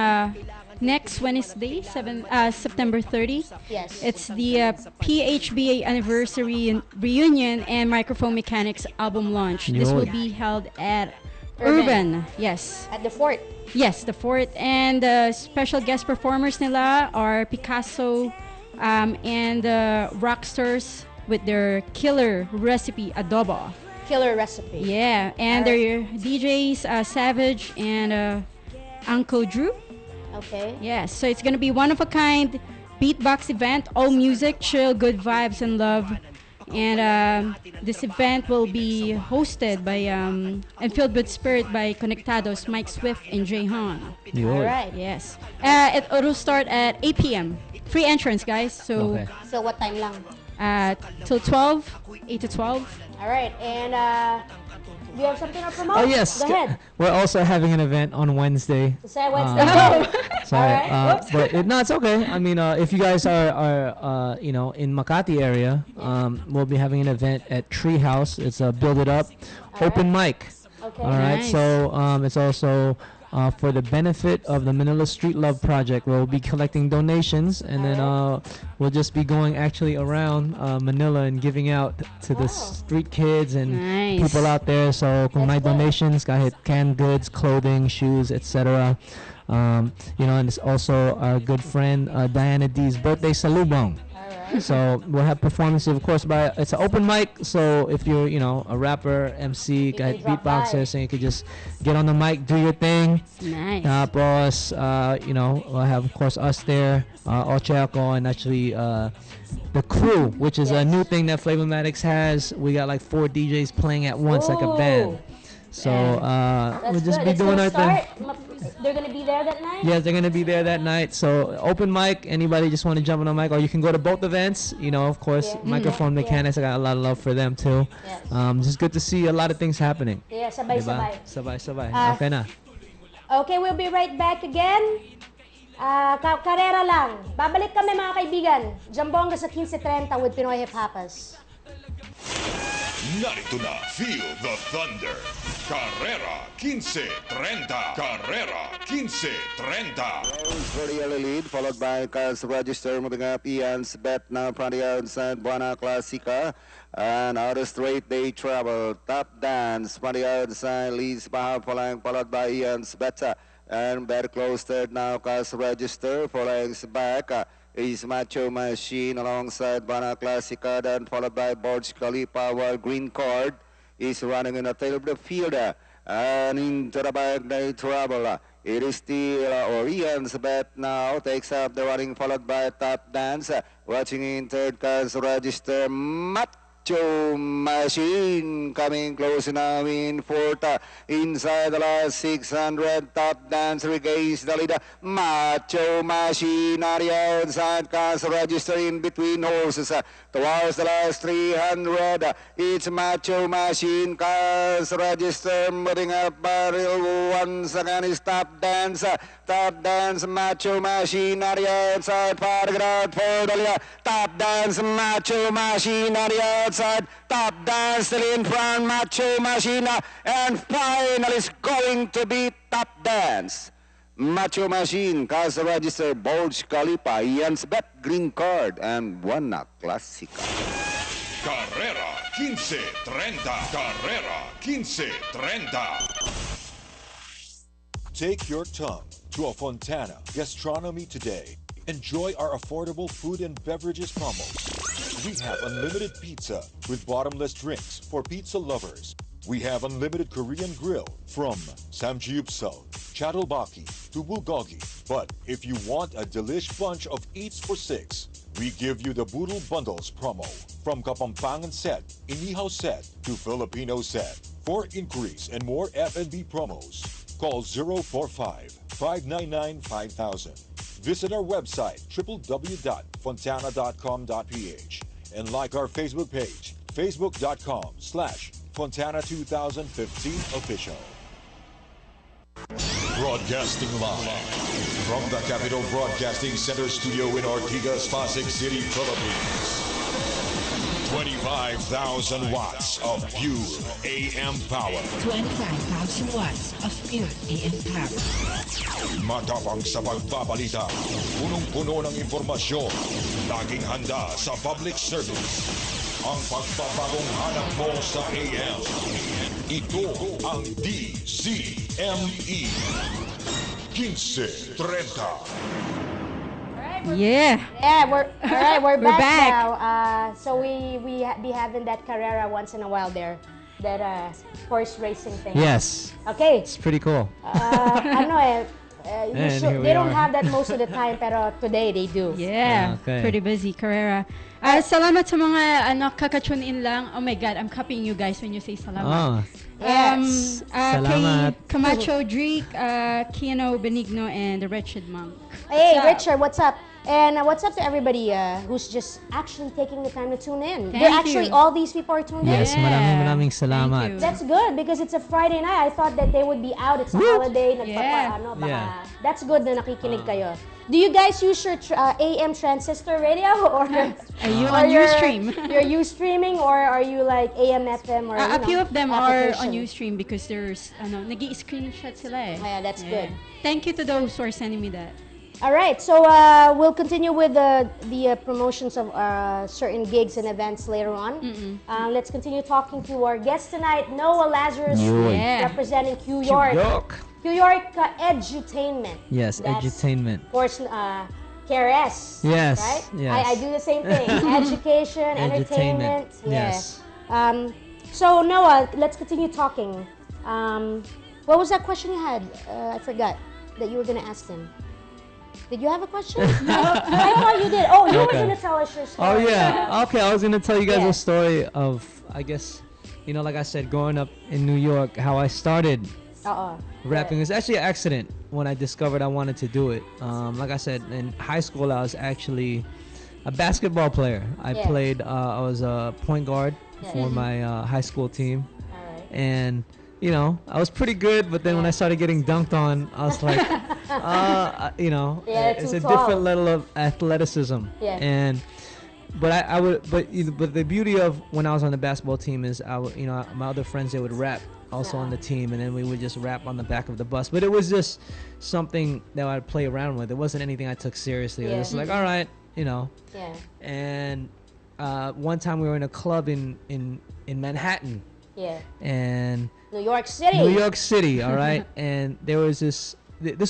next Wednesday, September 30. Yes. It's the PHBA anniversary reunion and Microphone Mechanics album launch. This will be held at Urban. Yes. At the Fort. Yes, the Fort. And special guest performers nila are Picasso and Rockstars with their killer recipe adobo. Killer recipe. Yeah, and their DJs Savage and Uncle Drew. Okay. Yes, so it's gonna be one of a kind beatbox event, all music, chill, good vibes, and love. And this event will be hosted by and filled with spirit by Conectados, Mike Swift and Jay Han. All right. Yes. It'll start at 8 p.m. Free entrance, guys. So So what time lang? till 12, 8 to 12. All right. And do you have something to promote? Oh yes, Go ahead. we're also having an event on Wednesday. Say Wednesday. Sorry, All right. but no, it's okay. I mean, if you guys are you know, in Makati area, we'll be having an event at Treehouse. It's a Build It Up open mic. Okay. All right, Nice. so it's also for the benefit of the Manila Street Love Project. We'll be collecting donations, and then we'll just be going actually around Manila and giving out to the street kids and Nice. people out there. So kung may donations, kahit canned goods, clothing, shoes, etc. You know, and it's also our good friend Diana D's birthday salubong. So we'll have performances, of course, by it's an open mic. So if you're, you know, a rapper, MC, kahit beatboxer, so you could just get on the mic, do your thing. Nice. Tapos, you know, we'll have, of course, us there, Oche ako, and actually the crew, which is a new thing that Flavomatics has. We got like 4 DJs playing at once, like a band. So we'll just be doing our thing. They're gonna be there that night. Yes, they're gonna be there that night. So open mic. Anybody just want to jump on the mic, or you can go to both events. You know, of course, microphone mechanics. I got a lot of love for them too. Just good to see a lot of things happening. Yeah, sabay-sabay. Sabay. Okay na. Okay, we'll be right back again. Karera lang. Babalik kami mga kaibigan. Jambongga sa Kinse Trenta with Pinoy Hiphoppaz. Narito na, feel the thunder. Carrera 15-30. Carrera 15-30. Very early lead, followed by Cars Register, moving up Ian's Bet now from the outside, Buena Classica. And out of straight they travel. Top Dance from the outside, leads behind, followed by Ian's Bet. And very close third now, Cars Register, following back. Is Macho Machine alongside Buena Classica, then followed by Burj Khalifa, while Green Card is running in the tail of the field. And into the back they travel. It is still Orion's Bet now, takes up the running, followed by Top Dance. Watching in third, Cars Register, Macho Machine coming close now in fourth. Inside the last 600, Top Dance regains the lead. Macho Machine on the outside, Cars Register in between horses. Towards the last 300, it's Macho Machine, Cars Register moving up barrel. Once again is Top Dance. Top Dance, Macho Machine on the outside, far ground for the lead. Top Dance, Macho Machine on the outside. Top Dance still in front, Macho Machine, and finally is going to be Top Dance. Macho Machine, Cars Register, Burj Khalifa, Ian's Bet, Green Card, and Buena Classica. Carrera 15-30. Carrera 15-30. Take your tongue to a Fontana Gastronomy today. Enjoy our affordable food and beverages promos. We have unlimited pizza with bottomless drinks for pizza lovers. We have unlimited Korean grill from samgyeopsal, chattelbaki to bulgogi. But if you want a delish bunch of eats for 6, we give you the Boodle Bundles promo. From Kapampangan set, Inihaw set to Filipino set. For inquiries and more F&B promos, call 045-599-5000. Visit our website, www.fontana.com.ph, and like our Facebook page, facebook.com/Fontana2015official. Broadcasting live from the Capital Broadcasting Center studio in Ortigas, Pasig City, Philippines. 25,000 watts of pure AM power. 25,000 watts of pure AM power. Matapang sa pagbabalita, punong-puno ng informasyon, laging handa sa public service. Ang pagbabagong hanap mo sa AM. Ito ang DZME. Kinse, Trenta. Yeah. Yeah, we're all right. We're, We're back, back. now. So we be having that Carrera once in a while there, that horse racing thing. Yes. Okay. It's pretty cool. Ano They don't have that most of the time, pero today they do. Yeah, pretty busy, Carrera. Salamat sa mga kakatune in lang. Oh my God, I'm copying you guys when you say salamat. Yes. Salamat. Kay Camacho Drake, Kiano Benigno, and the Wretched Monk. Hey, Richard, what's up? And what's up to everybody who's just actually taking the time to tune in? All these people are tuned in. Yes, maraming salamat. That's good because it's a Friday night. I thought that they would be out. It's a holiday. That's good na nakikinig kayo. Do you guys use your AM transistor radio or are you on Ustream? You're Ustreaming or are you like AM FM or a few of them are on Ustream because there's nag-i-screenshot sila eh. Yeah, that's good. Thank you to those who are sending me that. All right, so we'll continue with the promotions of certain gigs and events later on. Let's continue talking to our guest tonight, Knowa Lazarus, representing Q York. Q York Edutainment. Yes, Edutainment. Of course, KRS. Yes. Right? Yes. I do the same thing. Education, entertainment. Yes. So Knowa, let's continue talking. What was that question you had? I forgot that you were going to ask him. Did you have a question? No, I thought you did. Oh, you were going to tell us your story. Oh, yeah. Okay, I was going to tell you guys a story of, I guess, like I said, growing up in New York, how I started rapping. It was actually an accident when I discovered I wanted to do it. Like I said, in high school, I was actually a basketball player. I was a point guard for my high school team. And I was pretty good, but then when I started getting dunked on, I was like, it's a different level of athleticism. Yeah. But the beauty of when I was on the basketball team is my other friends, they would rap also on the team, and then we would just rap on the back of the bus. But it was just something that I'd play around with. It wasn't anything I took seriously. It was just like, all right, Yeah. And one time we were in a club in Manhattan. Yeah. And New York City, all right? And there was this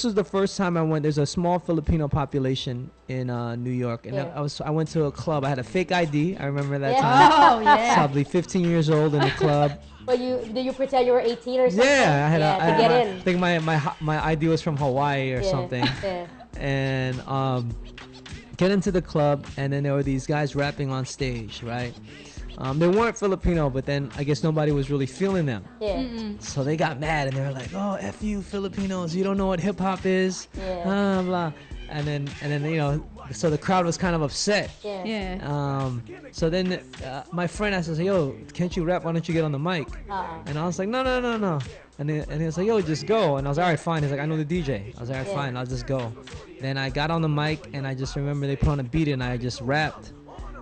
was the first time I went. There's a small Filipino population in New York, and I went to a club. I had a fake ID. I remember that time. Oh, yeah. Probably 15 years old in the club. But did you pretend you were 18 or something? Yeah, I had to get in. I think my ID was from Hawaii or something. Yeah. And get into the club, and then there were these guys rapping on stage, right? They weren't Filipino, but then I guess nobody was really feeling them. Yeah. So they got mad and they were like, "Oh, F you Filipinos, you don't know what hip hop is." Yeah. Blah. And then so the crowd was kind of upset. Yeah. So then my friend asked us, "Yo, can't you rap? Why don't you get on the mic?" And I was like, "No." And he was like, "Yo, just go." And I was like, "All right, fine." He's like, "I know the DJ." I was like, "All right, fine, I'll just go." Then I got on the mic and I just remember they put on a beat and I just rapped.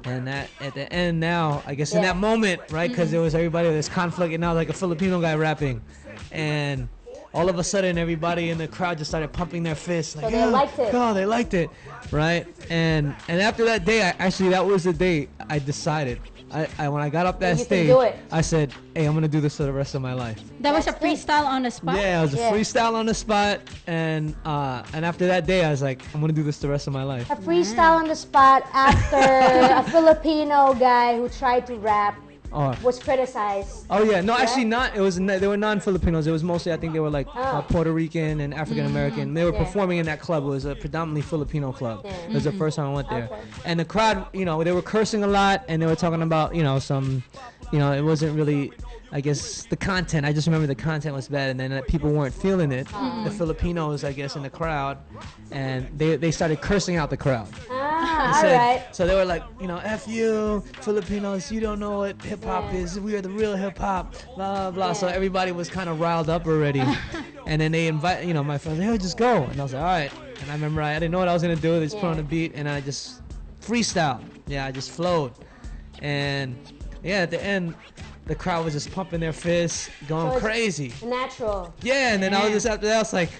And that at the end now, I guess in that moment, right? Because there was everybody, there's conflict, and now like a Filipino guy rapping, and all of a sudden everybody in the crowd just started pumping their fists, like, so they liked it. Oh, they liked it, right? And after that day, that was the day I decided. When I got up that stage, I said, "Hey, I'm gonna do this for the rest of my life." That was a freestyle on the spot. Yeah, it was a freestyle on the spot, and after that day, I was like, "I'm gonna do this the rest of my life." A freestyle on the spot after a Filipino guy who tried to rap was criticized. Oh yeah, no, actually not. It was they were non-Filipinos. It was mostly, I think they were like Puerto Rican and African American. They were performing in that club. It was a predominantly Filipino club. It was the first time I went there, and the crowd, they were cursing a lot, and they were talking about, some, it wasn't really, I guess, the content. I just remember the content was bad, and then people weren't feeling it. The Filipinos, I guess, in the crowd, and they started cursing out the crowd. So they were like, F you, Filipinos, you don't know what hip-hop is. We are the real hip-hop, blah, blah. So everybody was kind of riled up already. And then they invite, my friends, hey, just go. And I was like, all right. And I remember I didn't know what I was going to do. They just put on a beat, and I just freestyle. Yeah, I just flowed. And, at the end, the crowd was just pumping their fists, going crazy. Natural. Yeah, and then I was just, after that, I was like,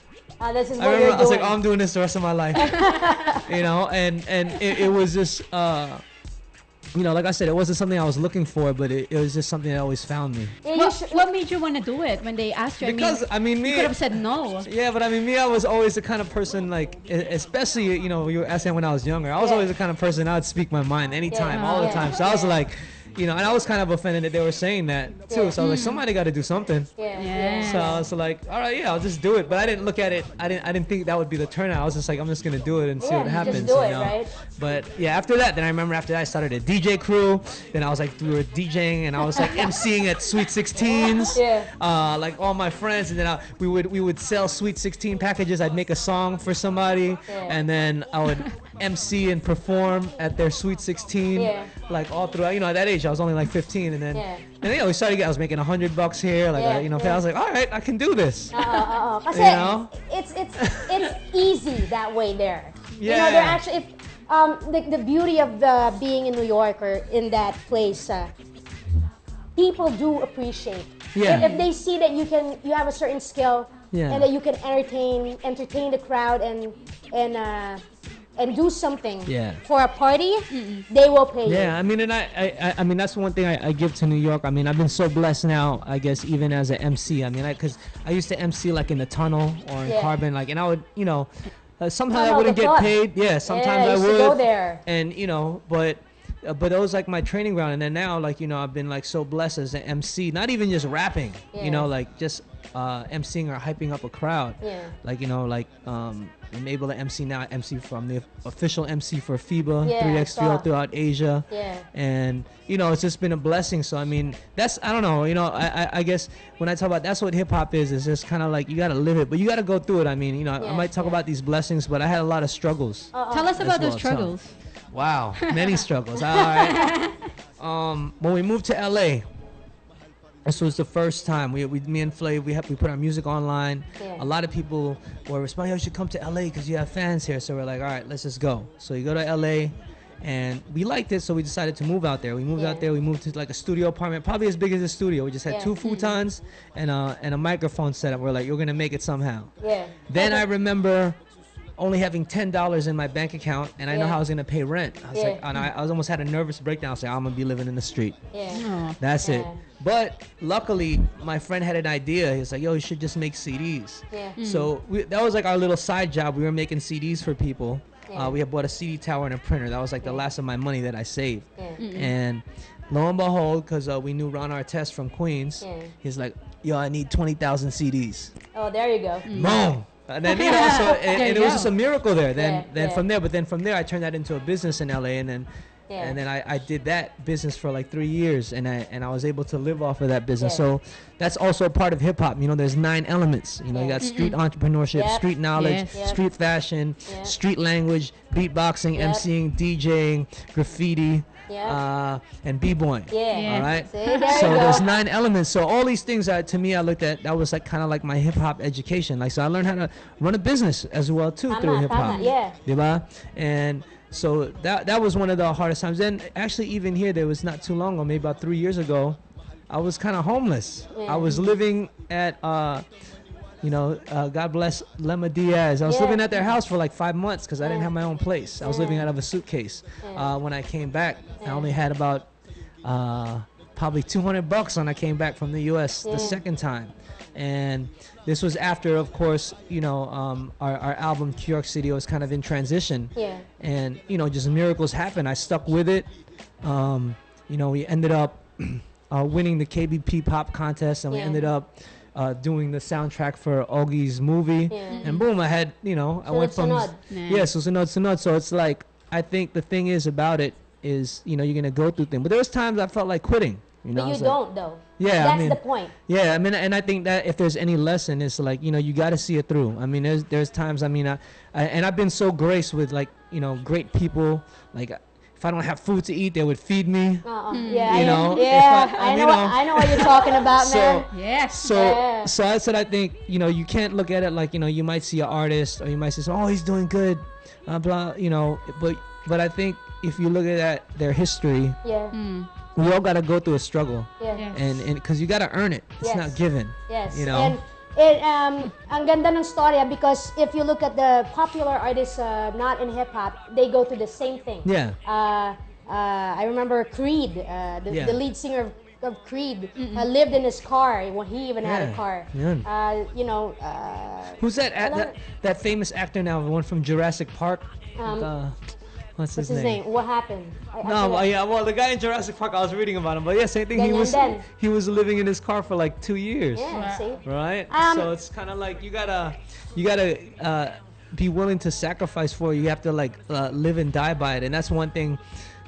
this is what I remember you're I was doing. like, I'm doing this the rest of my life. And it was just, like I said, it wasn't something I was looking for, but it was just something that always found me. What made you want to do it when they asked you? Because, me, you could have said no. Yeah, but I was always the kind of person, like, especially, you were asking when I was younger, I was always the kind of person I would speak my mind anytime, all the time. So I was like, you know, and I was kind of offended that they were saying that too. Yeah. So I was like, somebody got to do something. Yeah. So I was like, all right, yeah, I'll just do it. But I didn't look at it. I didn't think that would be the turnout. I was just like, I'm just gonna do it and see Yeah, what you just happens. do it, know? right? But yeah, after that, then I remember after that I started a DJ crew. Then I was like, we were DJing and I was like emceeing at Sweet 16s. Yeah. Like all my friends, and then we would sell Sweet 16 packages. I'd make a song for somebody, and then I would MC and perform at their Sweet 16. Yeah. Like all throughout, you know, at that age I was only like 15, and then and you know, we started getting, I was making $100 here, like you know, I was like, all right, I can do this. Kasi You know? it's easy that way there. You know, Yeah. they're actually the beauty of being in New York or in that place, people do appreciate. Yeah. If they see that you have a certain skill and that you can entertain the crowd and do something for a party, they will pay you. Yeah, I mean, and I mean, that's one thing I give to New York. I mean, I've been so blessed now, I guess, even as an MC. I mean, because I used to MC like in the tunnel or in Carbon, like, and I would, you know, sometimes I wouldn't get paid. Yeah, sometimes I used would. to go there. And you know, but it was like my training ground. And then now, like, you know, I've been like so blessed as an MC, not even just rapping, you know, like just MCing or hyping up a crowd. Yeah. Like, you know, like I'm able to MC now. I MC from the official MC for FIBA, Yeah, 3x3 throughout Asia. Yeah. And, you know, it's just been a blessing. So, I mean, that's, I don't know, you know, I guess when I talk about, that's what hip hop is just kind of like, you got to live it, but you got to go through it. I mean, you know, I might talk about these blessings, but I had a lot of struggles. Tell us about those struggles. Wow, many struggles. All right. When we moved to LA, this was the first time me and Flav, we put our music online. A lot of people were responding, you should come to LA because you have fans here. So we're like, all right, let's just go. So you go to LA, and we liked it, so we decided to move out there. We moved out there. We moved to like a studio apartment, probably as big as a studio. We just had 2 futons and a microphone setup. We're like, you're gonna make it somehow. Yeah. Then I remember only having $10 in my bank account, and I know how I was gonna pay rent. I was like, and I was almost had a nervous breakdown. I was like, I'm gonna be living in the street. Yeah. That's it. But luckily, my friend had an idea. He was like, yo, you should just make CDs. Yeah. So that was like our little side job. We were making CDs for people. We had bought a CD tower and a printer. That was like the last of my money that I saved. And lo and behold, because we knew Ron Artest from Queens, he's like, yo, I need 20,000 CDs. Oh, there you go. Boom. And then, you know, so and it was just a miracle there. Then from there, I turned that into a business in LA, and then I did that business for like 3 years, and I was able to live off of that business. So that's also a part of hip hop. You know, there's 9 elements. You know, you got street entrepreneurship, street knowledge, street fashion, street language, beatboxing, MCing, DJing, graffiti. And b-boying. All right. So there's 9 elements. So all these things to me, I looked at, that was like kind of like my hip hop education. Like, so I learned how to run a business as well too through hip hop. And so that was one of the hardest times. Then actually even here, there was not too long ago, maybe about 3 years ago, I was kind of homeless. I was living at you know, God bless Lema Diaz. I was living at their house for like 5 months because I didn't have my own place. I was living out of a suitcase. When I came back, I only had about probably $200 when I came back from the U.S. the second time. And this was after, of course, you know, our album New York City was kind of in transition. And, you know, just miracles happened. I stuck with it. You know, we ended up winning the KBP Pop Contest, and we ended up doing the soundtrack for Augie's movie, and boom, I had, you know, I went from Susunod. So it's like, I think the thing is about it is, you know, you're gonna go through things, but there was times I felt like quitting. You know, but you don't though. Yeah, that's I mean, the point. Yeah, I mean, and I think that if there's any lesson, it's like, you know, you got to see it through. I mean, there's times. I mean, and I've been so graced with, like, you know, great people. Like, if I don't have food to eat, they would feed me. Yeah, you know. I know what you're talking about, man. Yes. So I said, I think, you know, you can't look at it like, you know, you might see an artist or you might say, oh, he's doing good, blah, you know, but I think if you look at their history, we all got to go through a struggle. And because you got to earn it. It's not given. You know. And ang ganda ng storya because if you look at the popular artists not in hip hop, they go through the same thing. I remember Creed, the lead singer of Creed, lived in his car when he even had a car. You know. Who's that famous actor now? The one from Jurassic Park. What's his name? What happened? Yeah, well, the guy in Jurassic Park, I was reading about him, but yeah, same thing. He was living in his car for like 2 years. Yeah, see? Right? So it's kind of like you gotta be willing to sacrifice for it. You have to like live and die by it, and that's one thing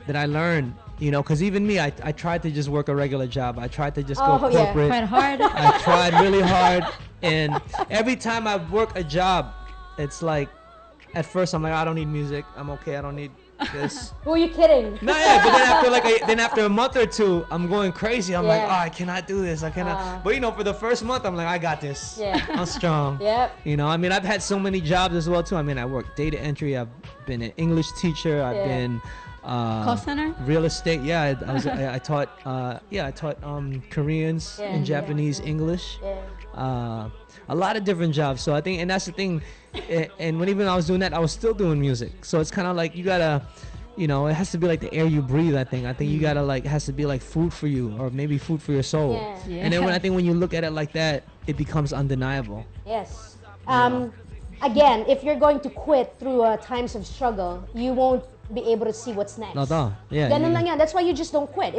that I learned. You know, because even me, I tried to just work a regular job. I tried to just go corporate. Quite hard. I tried really hard, and every time I work a job, it's like, at first I'm like, I don't need music. I'm okay. I don't need this. Who are you kidding? No, yeah, but then after a month or two, I'm going crazy. I'm like, oh, I cannot do this. I cannot. But you know, for the first month, I'm like, I got this. Yeah. I'm strong. Yep. You know, I mean, I've had so many jobs as well too. I mean, I worked data entry. I've been an English teacher. I've been call center, real estate. Yeah, I taught. I taught Koreans and Japanese English. Yeah. A lot of different jobs. So I think, and that's the thing. And when I was doing that, I was still doing music. So it's kind of like you gotta, you know, it has to be like the air you breathe. I think you gotta like, it has to be like food for you, or maybe food for your soul. Yeah. And then when you look at it like that, it becomes undeniable. Yes. Again, if you're going to quit through times of struggle, you won't be able to see what's next. Yeah. Ganun lang yan. That's why you just don't quit.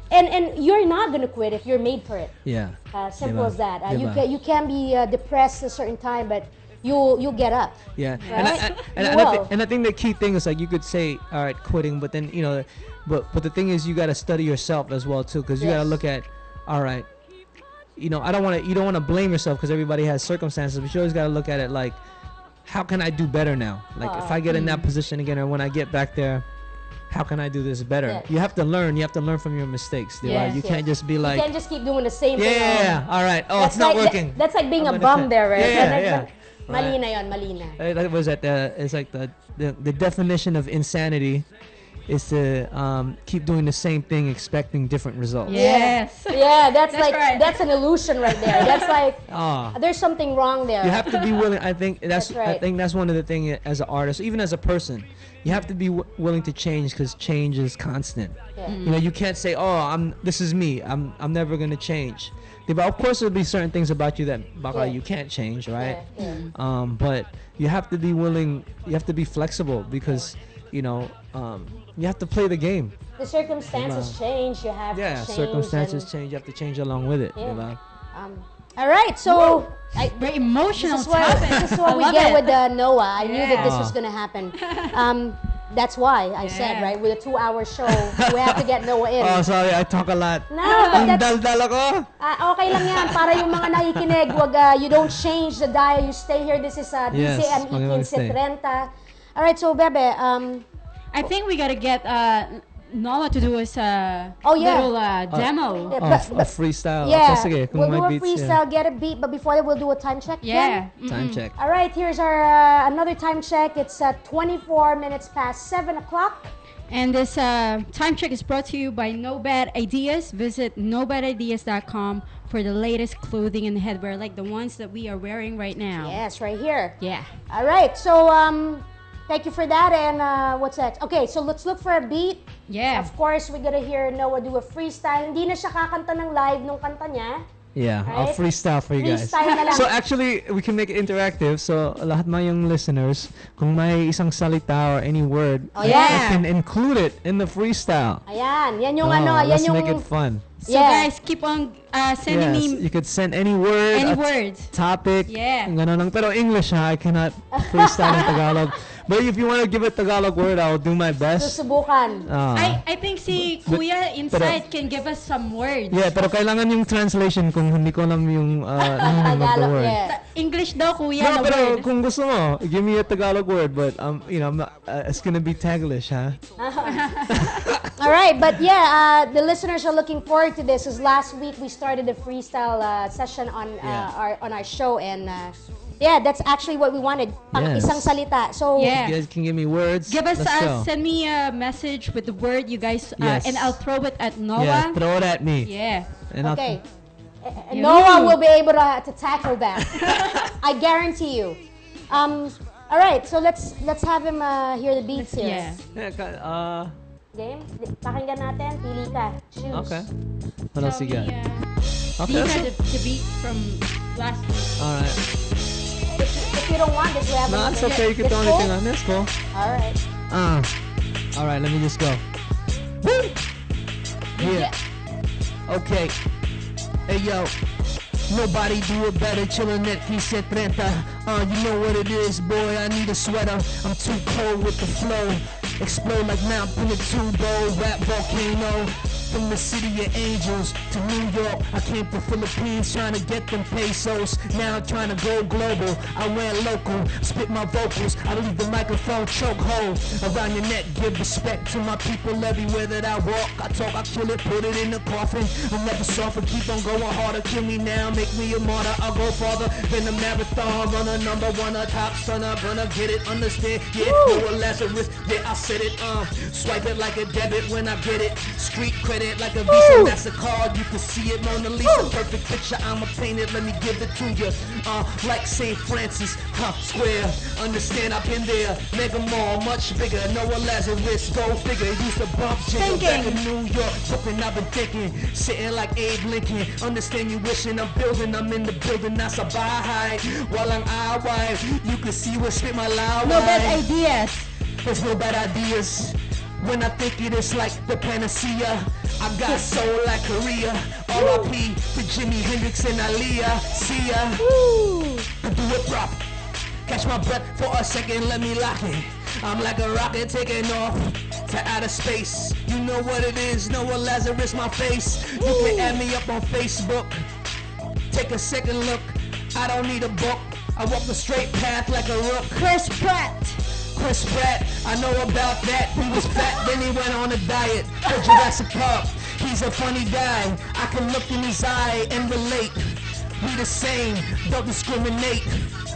And you're not gonna quit if you're made for it. Yeah. Simple as that. You can be depressed a certain time, but you'll get up. Yeah. Right? And I think the key thing is like you could say, all right, quitting, but then you know, but the thing is you gotta study yourself as well too, because you gotta look at, all right, you know, you don't want to blame yourself because everybody has circumstances, but you always gotta look at it like, how can I do better now? Like if I get in that position again, or when I get back there, how can I do this better? Yes. You have to learn. You have to learn from your mistakes. Yes, You can't just be like, you can't just keep doing the same thing. Yeah. All right. Oh, it's not working. That's like being a bum there, right? Yeah. Mali na yon, mali na. That was it's like the definition of insanity is to keep doing the same thing expecting different results. Yes. Yeah, that's like right. That's an illusion right there. That's like there's something wrong there. You have to be willing. I think that's right. I think that's one of the things as an artist, even as a person, you have to be willing to change because change is constant. Yeah. You know, you can't say, "Oh, this is me. I'm never gonna change." But of course, there'll be certain things about you that you can't change, right? Yeah. But you have to be willing. You have to be flexible because, you know, you have to play the game. The circumstances change. You have to change. Circumstances change. You have to change along with it. Yeah. You know? All right, so very emotional. This is what we get with Knowa. I knew that this was gonna happen. That's why I said, right, with a 2-hour show, we have to get Knowa in. Oh, sorry, I talk a lot. No, but Ang dal-dal ako. Okay lang yan. Para yung mga nakikinig, you don't change the dial. You stay here. This is DZME Kinse Trenta. All right, so Bebe, I think we gotta get Knowa to do us a little demo. A freestyle. Yeah, Okay, we'll do a freestyle, get a beat, but before that we'll do a time check. Yeah. Time check. All right, here's our another time check. It's 24 minutes past 7 o'clock. And this time check is brought to you by No Bad Ideas. Visit nobadideas.com for the latest clothing and headwear, like the ones that we are wearing right now. Yes, right here. Yeah. All right, so thank you for that. And what's next? Okay, so let's look for a beat. Yeah. Of course, we're gonna hear Knowa do a freestyle. Hindi na siya kakanta ng live nung kanta niya. Yeah, right? I'll freestyle for you guys. Freestyle na lang. So actually, we can make it interactive. So lahat mga yung listeners, kung may isang salita or any word, I can include it in the freestyle. Ayan, yan yung let's make it fun. So guys, keep on sending me. You could send any word, topic, ganun lang. Pero English, I cannot freestyle in Tagalog. But if you want to give a Tagalog word, I'll do my best. Susubukan. I think si Kuya Inside can give us some words. Yeah, pero kailangan yung translation kung hindi ko alam yung Tagalog, English daw, Kuya, no, na pero word. kung gusto mo, give me a Tagalog word, but you know, I'm not, it's gonna be Taglish, huh? All right, but the listeners are looking forward to this. Because last week we started the freestyle session on our show, and that's actually what we wanted. Isang salita. So you guys can give me words. Send me a message with the word you guys, and I'll throw it at Knowa. Yeah, throw it at me. Yeah. And okay. Knowa will be able to tackle that. I guarantee you. All right, so let's have him hear the beats here. Yeah. Game? Pakinggan natin. Pili ka. Choose. Okay. What else you got? Okay. These are the beats from last week. All right. If you don't want this, we have No, it's okay. You can throw anything on this. Cool. All right. All right, let me just go. Woo! Yeah. Okay. Hey, yo. Nobody do it better, chillin' at Kinse Trenta. You know what it is, boy, I need a sweater. I'm too cold with the flow. Explode like Mount Pinatubo, rap volcano. From the city of angels to New York, I came to Philippines trying to get them pesos. Now I'm trying to go global. I went local, spit my vocals. I leave the microphone chokehold around your neck. Give respect to my people everywhere that I walk. I talk, I kill it, put it in the coffin. I'm never softer, keep on going harder. Kill me now, make me a martyr. I'll go farther than a marathon. Runner, number one, a top stunner. Gonna get it, understand? Yeah, Knowa Lazarus, yeah, I said it. Swipe it like a debit when I get it. Street credit like a Visa MasterCard, you can see it, Mona Lisa, perfect picture, I'ma paint it, let me give it to you. Like St. Francis, Square, understand I've been there, Mega Mall, much bigger, Knowa Lazarus, go figure, used to bump jiggle back in New York, Brooklyn, I've been thinking, sitting like Abe Lincoln, understand you wishing I'm building, I'm in the building, that's a bahay, while I'm wide, you can see what spit my loud. No bad ideas. There's no bad ideas. When I think it is like the panacea, I got soul like Korea. R.I.P. to Jimi Hendrix and Aaliyah. See ya. I do it proper. Catch my breath for a second, let me lock it. I'm like a rocket taking off to outer space. You know what it is, Knowa Lazarus, my face. You can add me up on Facebook. Take a second look. I don't need a book. I walk the straight path like a rook. Chris Pratt, I know about that. He was fat, then he went on a diet. For Jurassic Park, he's a funny guy. I can look in his eye and relate. We the same, don't discriminate.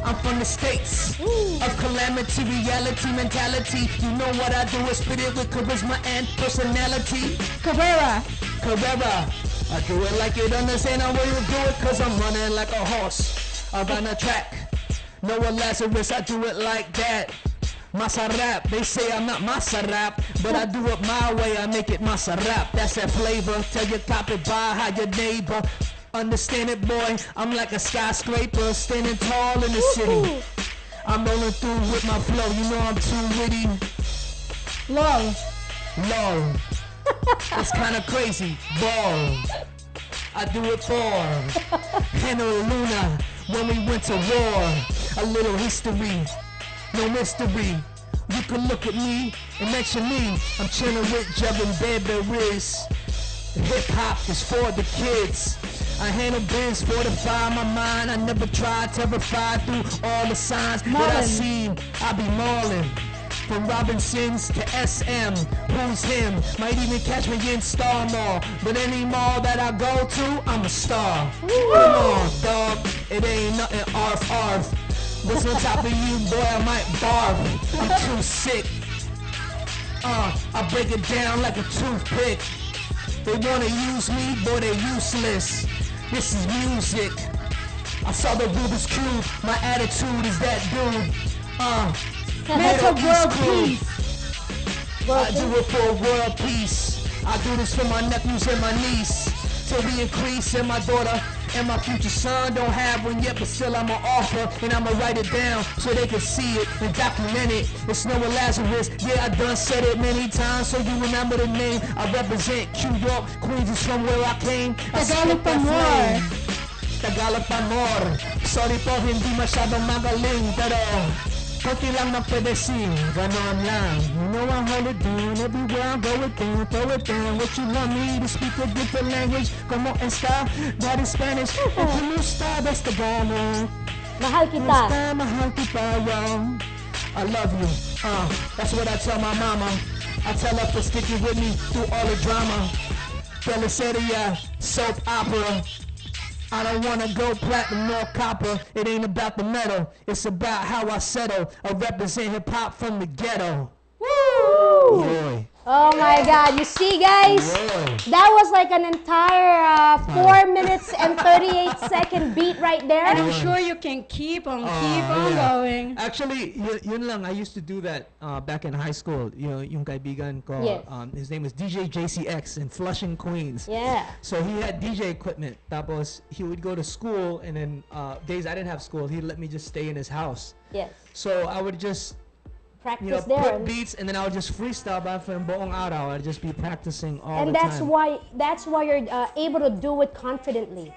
I'm from the states of calamity, reality, mentality. You know what I do is spit it with charisma and personality. Carrera. I do it like it, understand how you do it, cause I'm running like a horse around the track. Knowa Lazarus, I do it like that. Masarap, they say I'm not masarap, but I do it my way, I make it masarap. That's that flavor, tell your cop it by how your neighbor. Understand it, boy, I'm like a skyscraper, standing tall in the city. I'm rolling through with my flow, you know I'm too witty. Lol. It's kinda crazy, ball. I do it for Hannah Luna, when we went to war. A little history. No mystery, you can look at me and mention me. I'm chillin' with Jambongga. Hip hop is for the kids. I handle biz, fortify my mind. I never try, terrified through all the signs that I see. I be mauling. From Robinsons to SM, who's him? Might even catch me in Star Mall. But any mall that I go to, I'm a star. Come on, dog, it ain't nothing arf. What's on top of you, boy, I might barf. I'm too sick. I break it down like a toothpick. They wanna use me, boy, they useless. This is music. I saw the Rubik's Cube, my attitude is that dude. That's a world peace. I do it for world peace. I do this for my nephews and my niece. Till we increase, and my daughter and my future son don't have one yet, but still I'm an author, and I'ma write it down so they can see it and document it. It's Knowa Lazarus, yeah, I done said it many times, so you remember the name. I represent New York, Queens is from where I came. Tagalog pa more. Tagalog pa more. Sorry po, hindi masyadong magaling, pero konti lang magpedesing, ganon lang. You know I hold it down, everywhere I go it down, throw it down. What you want me to speak a different language? Como esta, that is Spanish. And kumusta, that's the gano. Mahal kita. Kumusta, mahal kita, yo. I love you. That's what I tell my mama. I tell her for sticking with me through all the drama. Teleseria, soap opera. I don't wanna go platinum nor copper. It ain't about the metal. It's about how I settle. I represent hip hop from the ghetto. Woo! Boy. Oh my God! You see, guys, that was like an entire 4 minutes and 38-second beat right there. And I'm sure you can keep on going. Actually, yun lang. I used to do that back in high school. Yung kaibigan ko, Yes. his name was DJ JCX in Flushing, Queens. Yeah. So he had DJ equipment. Tapos he would go to school, and then days I didn't have school, he'd let me just stay in his house. Yes. So I would just practice there. put beats, and then I would just freestyle ba for buong araw. I'd just be practicing all the And time. that's why you're able to do it confidently.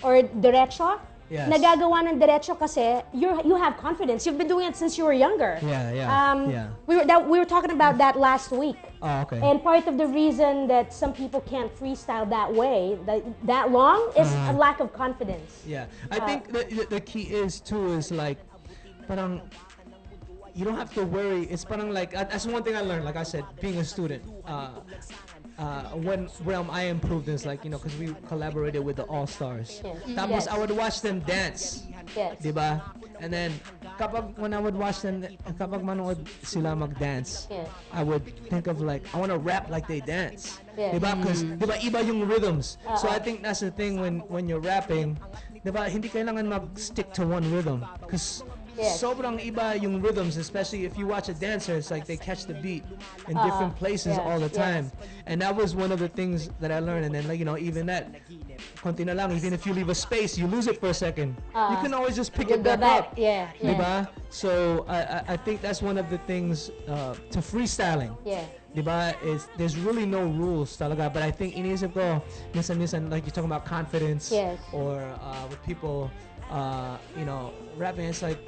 Or derecho. Yes. Nagagawa ng derecho kasi you have confidence. You've been doing it since you were younger. Yeah. We were talking about that last week. Oh, okay. And part of the reason that some people can't freestyle that way, that long, is a lack of confidence. Yeah, I think the key is too is like, parang you don't have to worry. It's parang like that's one thing I learned. Like I said, being a student, when realm I improved is like because we collaborated with the All Stars. Tapos I would watch them dance. Yes. Diba? And then when I would watch them, kapag manood sila mag-dance, I would think of like I want to rap like they dance. Diba? Because diba iba yung rhythms. So I think that's the thing when you're rapping, diba hindi kailangan mag-stick to one rhythm. Because sobrang iba yung rhythms, especially if you watch a dancer, it's like they catch the beat in different places all the time. And that was one of the things that I learned. And then like even that, konti na lang, even if you leave a space, you lose it for a second. You can always just pick it back up. Diba? So I think that's one of the things to freestyling. Diba? There's really no rules talaga. But I think iniisip ko, minsan like you're talking about confidence or with people, rapping, it's like,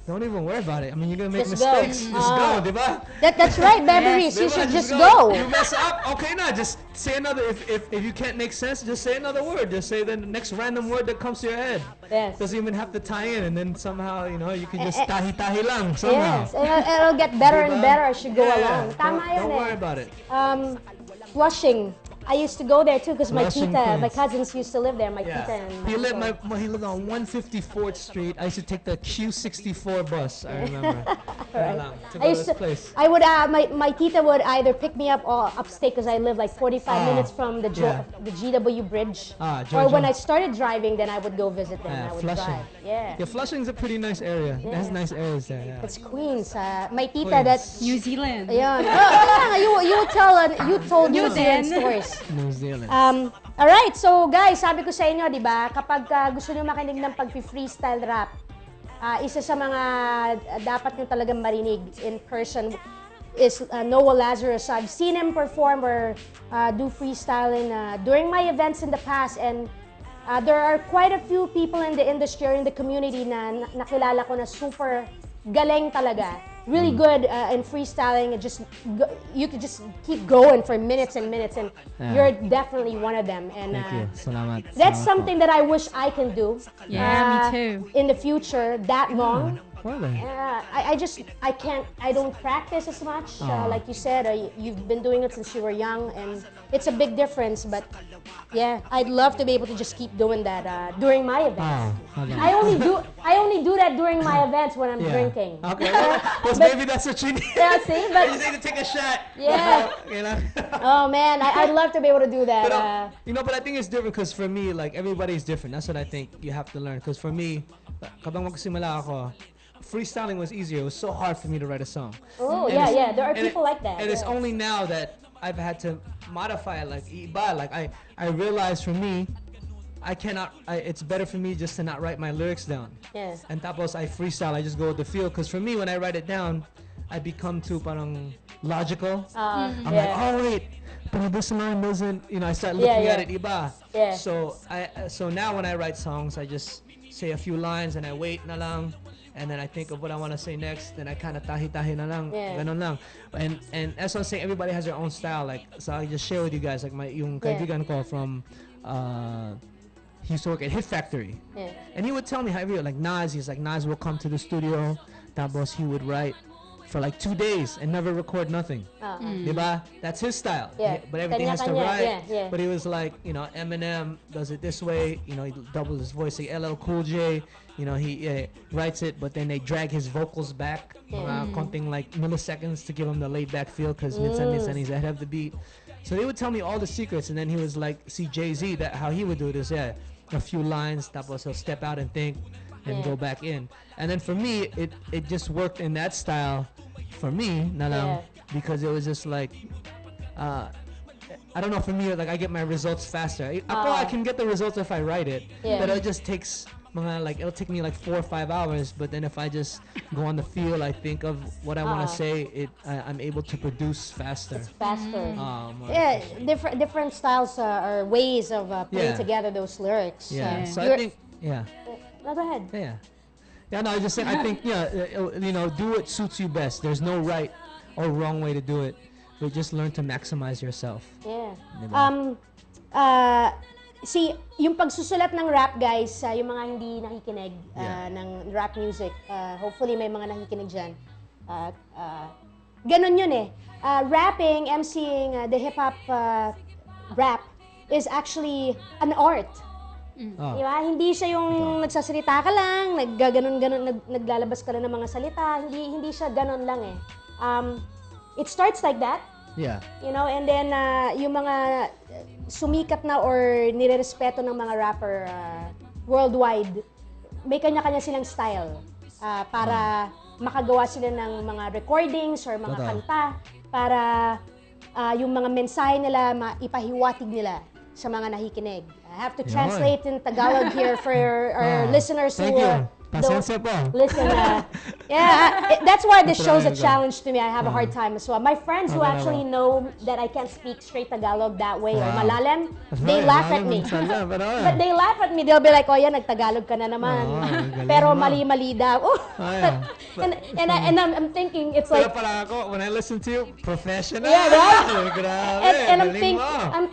don't even worry about it. I mean, you're gonna make mistakes. Just go, diba? That's right, Beverly's. You should just go. You mess up, okay, just say another. If you can't make sense, just say another word. Just say the next random word that comes to your head. Yes. Doesn't even have to tie in, and then somehow you can just tahi lang somehow. Yes, it'll get better and better as you go along. Tama yun. Don't worry about it. Flushing. I used to go there too because my Flushing, tita, Queens. my cousins used to live there. My tita and He lived on 154th Street. I used to take the Q64 bus. I remember. To go to this place. I would my tita would either pick me up or upstate because I live like 45 minutes from the GW Bridge. Or when I started driving, then I would go visit them. I would Flushing. drive. Yeah. Flushing's a pretty nice area. It has nice areas there. Yeah. It's Queens. My tita, that's New Zealand. Yeah. You told New Zealand stories. New Zealand. Alright, so guys, sabi ko sa inyo, di ba, kapag gusto nyo makinig ng pag-freestyle rap, isa sa mga dapat nyo talagang marinig in person is Knowa Lazarus. I've seen him perform or do freestyling during my events in the past, and there are quite a few people in the industry or in the community na nakilala ko na super galing talaga. Really good in freestyling. You could just keep going for minutes and minutes, and you're definitely one of them. And Thank you. Salamat. that's something that I wish I can do. Yeah, me too. In the future, that long. Really? I don't practice as much. Like you said, you've been doing it since you were young, and it's a big difference. But yeah, I'd love to be able to just keep doing that during my events. I only do that during my events when I'm drinking. Okay. Well, maybe that's what you need. Yeah, see, but you just need to take a shot. Yeah. Oh man, I'd love to be able to do that. But I think it's different because for me, like everybody's different. That's what I think you have to learn. Because for me, kapag magsimula ako, freestyling was easier. It was so hard for me to write a song. Oh, yeah. There are people like that. And it's only now that I've had to modify it. Like iba, like I realized for me, it's better for me just to not write my lyrics down. Yeah. And tapos I freestyle. I just go with the feel. Because for me, when I write it down, I become too parang logical. I'm like, oh wait, but this line doesn't. I start looking at it iba. Yeah. So now when I write songs, I just say a few lines and I wait na lang. And then I think of what I want to say next, then I kind of tahi-tahi na lang, ganon lang. And as I was saying, everybody has their own style. Like, so I just share with you guys, like yung kaibigan ko from, he used to work at Hit Factory. Yeah. And he would tell me how he like Nas, he's like, Nas will come to the studio, tapos he would write for like 2 days and never record nothing. Diba? That's his style. Yeah. But everything has to write. Yeah. But he was like, Eminem does it this way. He doubles his voice. Like LL Cool J, he writes it, but then they drag his vocals back, counting like milliseconds to give him the laid back feel, because minsan he's ahead of the beat. So they would tell me all the secrets, and then he was like, see Jay-Z, that how he would do it is, a few lines, tapos he'll step out and think, and go back in. And then for me, it just worked in that style for me, because it was just like, I don't know, for me, like I get my results faster. I can get the results if I write it, but it just takes it'll take me like 4 or 5 hours, but then if I just go on the field, I think of what I want to say, I'm able to produce faster. It's faster. Yeah, different styles or ways of putting together those lyrics. Yeah, so I think, No, go ahead. Yeah, no, I just say, I think, do what suits you best. There's no right or wrong way to do it, but just learn to maximize yourself. Yeah. See, yung pagsusulat ng rap, guys, yung mga hindi nakikinig ng rap music, hopefully may mga nakikinig dyan. Ganon yun eh. Rapping, MCing, the hip-hop rap is actually an art. Diba? Hindi siya yung nagsasalita ka lang, naglalabas ka lang ng mga salita. Hindi siya ganon lang eh. It starts like that. Yeah. You know, and then yung mga sumikat na or nirerespeto ng mga rapper worldwide, may kanya-kanya silang style para makagawa sila ng mga recordings or mga kanta para yung mga mensahe nila ipahiwatig nila sa mga nakikinig. I have to translate in Tagalog here for our listeners who don't listen. That's why this show's a challenge to me. I have a hard time as well. My friends who actually know that I can't speak straight Tagalog that way or malalim, they laugh at me. But they laugh at me. They'll be like, "Oh, yan, nagtagalog ka na naman." Pero mali-mali daw. And I'm thinking, it's like... when I listen to you, professional. Yeah, right? And I'm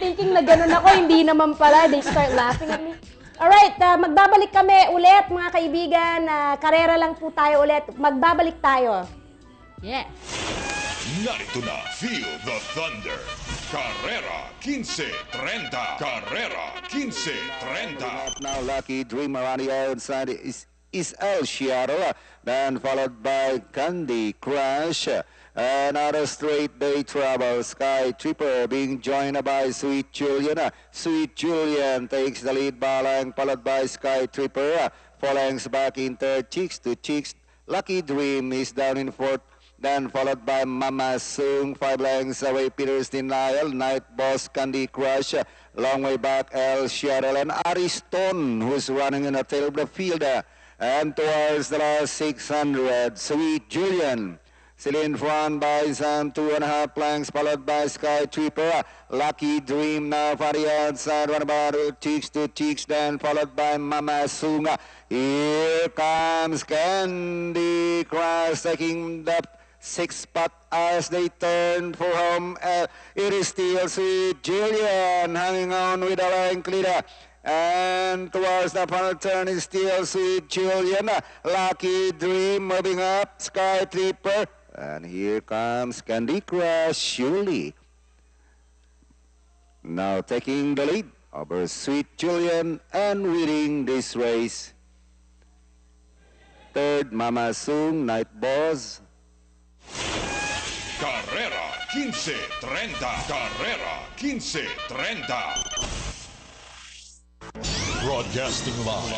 thinking na ganun ako, hindi naman pala. They start laughing at me. Alright, magbabalik kami ulit mga kaibigan. Karera lang po tayo ulit. Magbabalik tayo. Yeah. Narito na, feel the thunder. Carrera 15-30. Carrera 15-30. Now Lucky Dream around the outside is El Shiaro, then followed by Candy Crush. Another straight day trouble, Sky Tripper being joined by Sweet Julian. Sweet Julian takes the lead, Balang, followed by Sky Tripper. Phalanx back in third, Cheeks to Cheeks. Lucky Dream is down in fourth, then followed by Mama Sung. 5 lengths away, Peter's Denial. Night Boss, Candy Crush. Long way back, El Cheryl and Ariston, who's running in the tail of the field. And towards the last 600, Sweet Julian. Still in front by some 2.5 lengths, followed by Sky Tripper. Lucky Dream now for the outside, one about Cheeks to Cheeks, then followed by Mama Sunga. Here comes Candy Crush taking the 6th spot as they turn for home. It is still Sweet Julian hanging on with a length leader. And towards the final turn is still Sweet Julian. Lucky Dream moving up, Sky Tripper. And here comes Candy Crush, surely. Now taking the lead over Sweet Julian and winning this race. Third, Mama Sung, Night Boss. Carrera 15-30. Carrera 15-30. Broadcasting live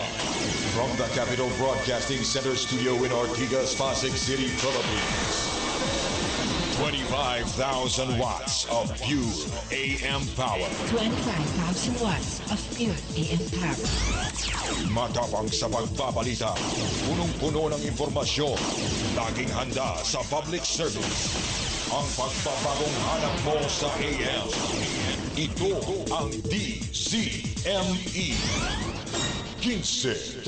from the Capital Broadcasting Center studio in Ortigas, Pasig City, Philippines. 25,000 watts of pure AM power. 25,000 watts of pure AM power. Matapang sa pagbabalita, punong-puno ng informasyon, laging handa sa public service. Ang pagbabagong hanap mo sa AM. Ito ang DZME 15-30.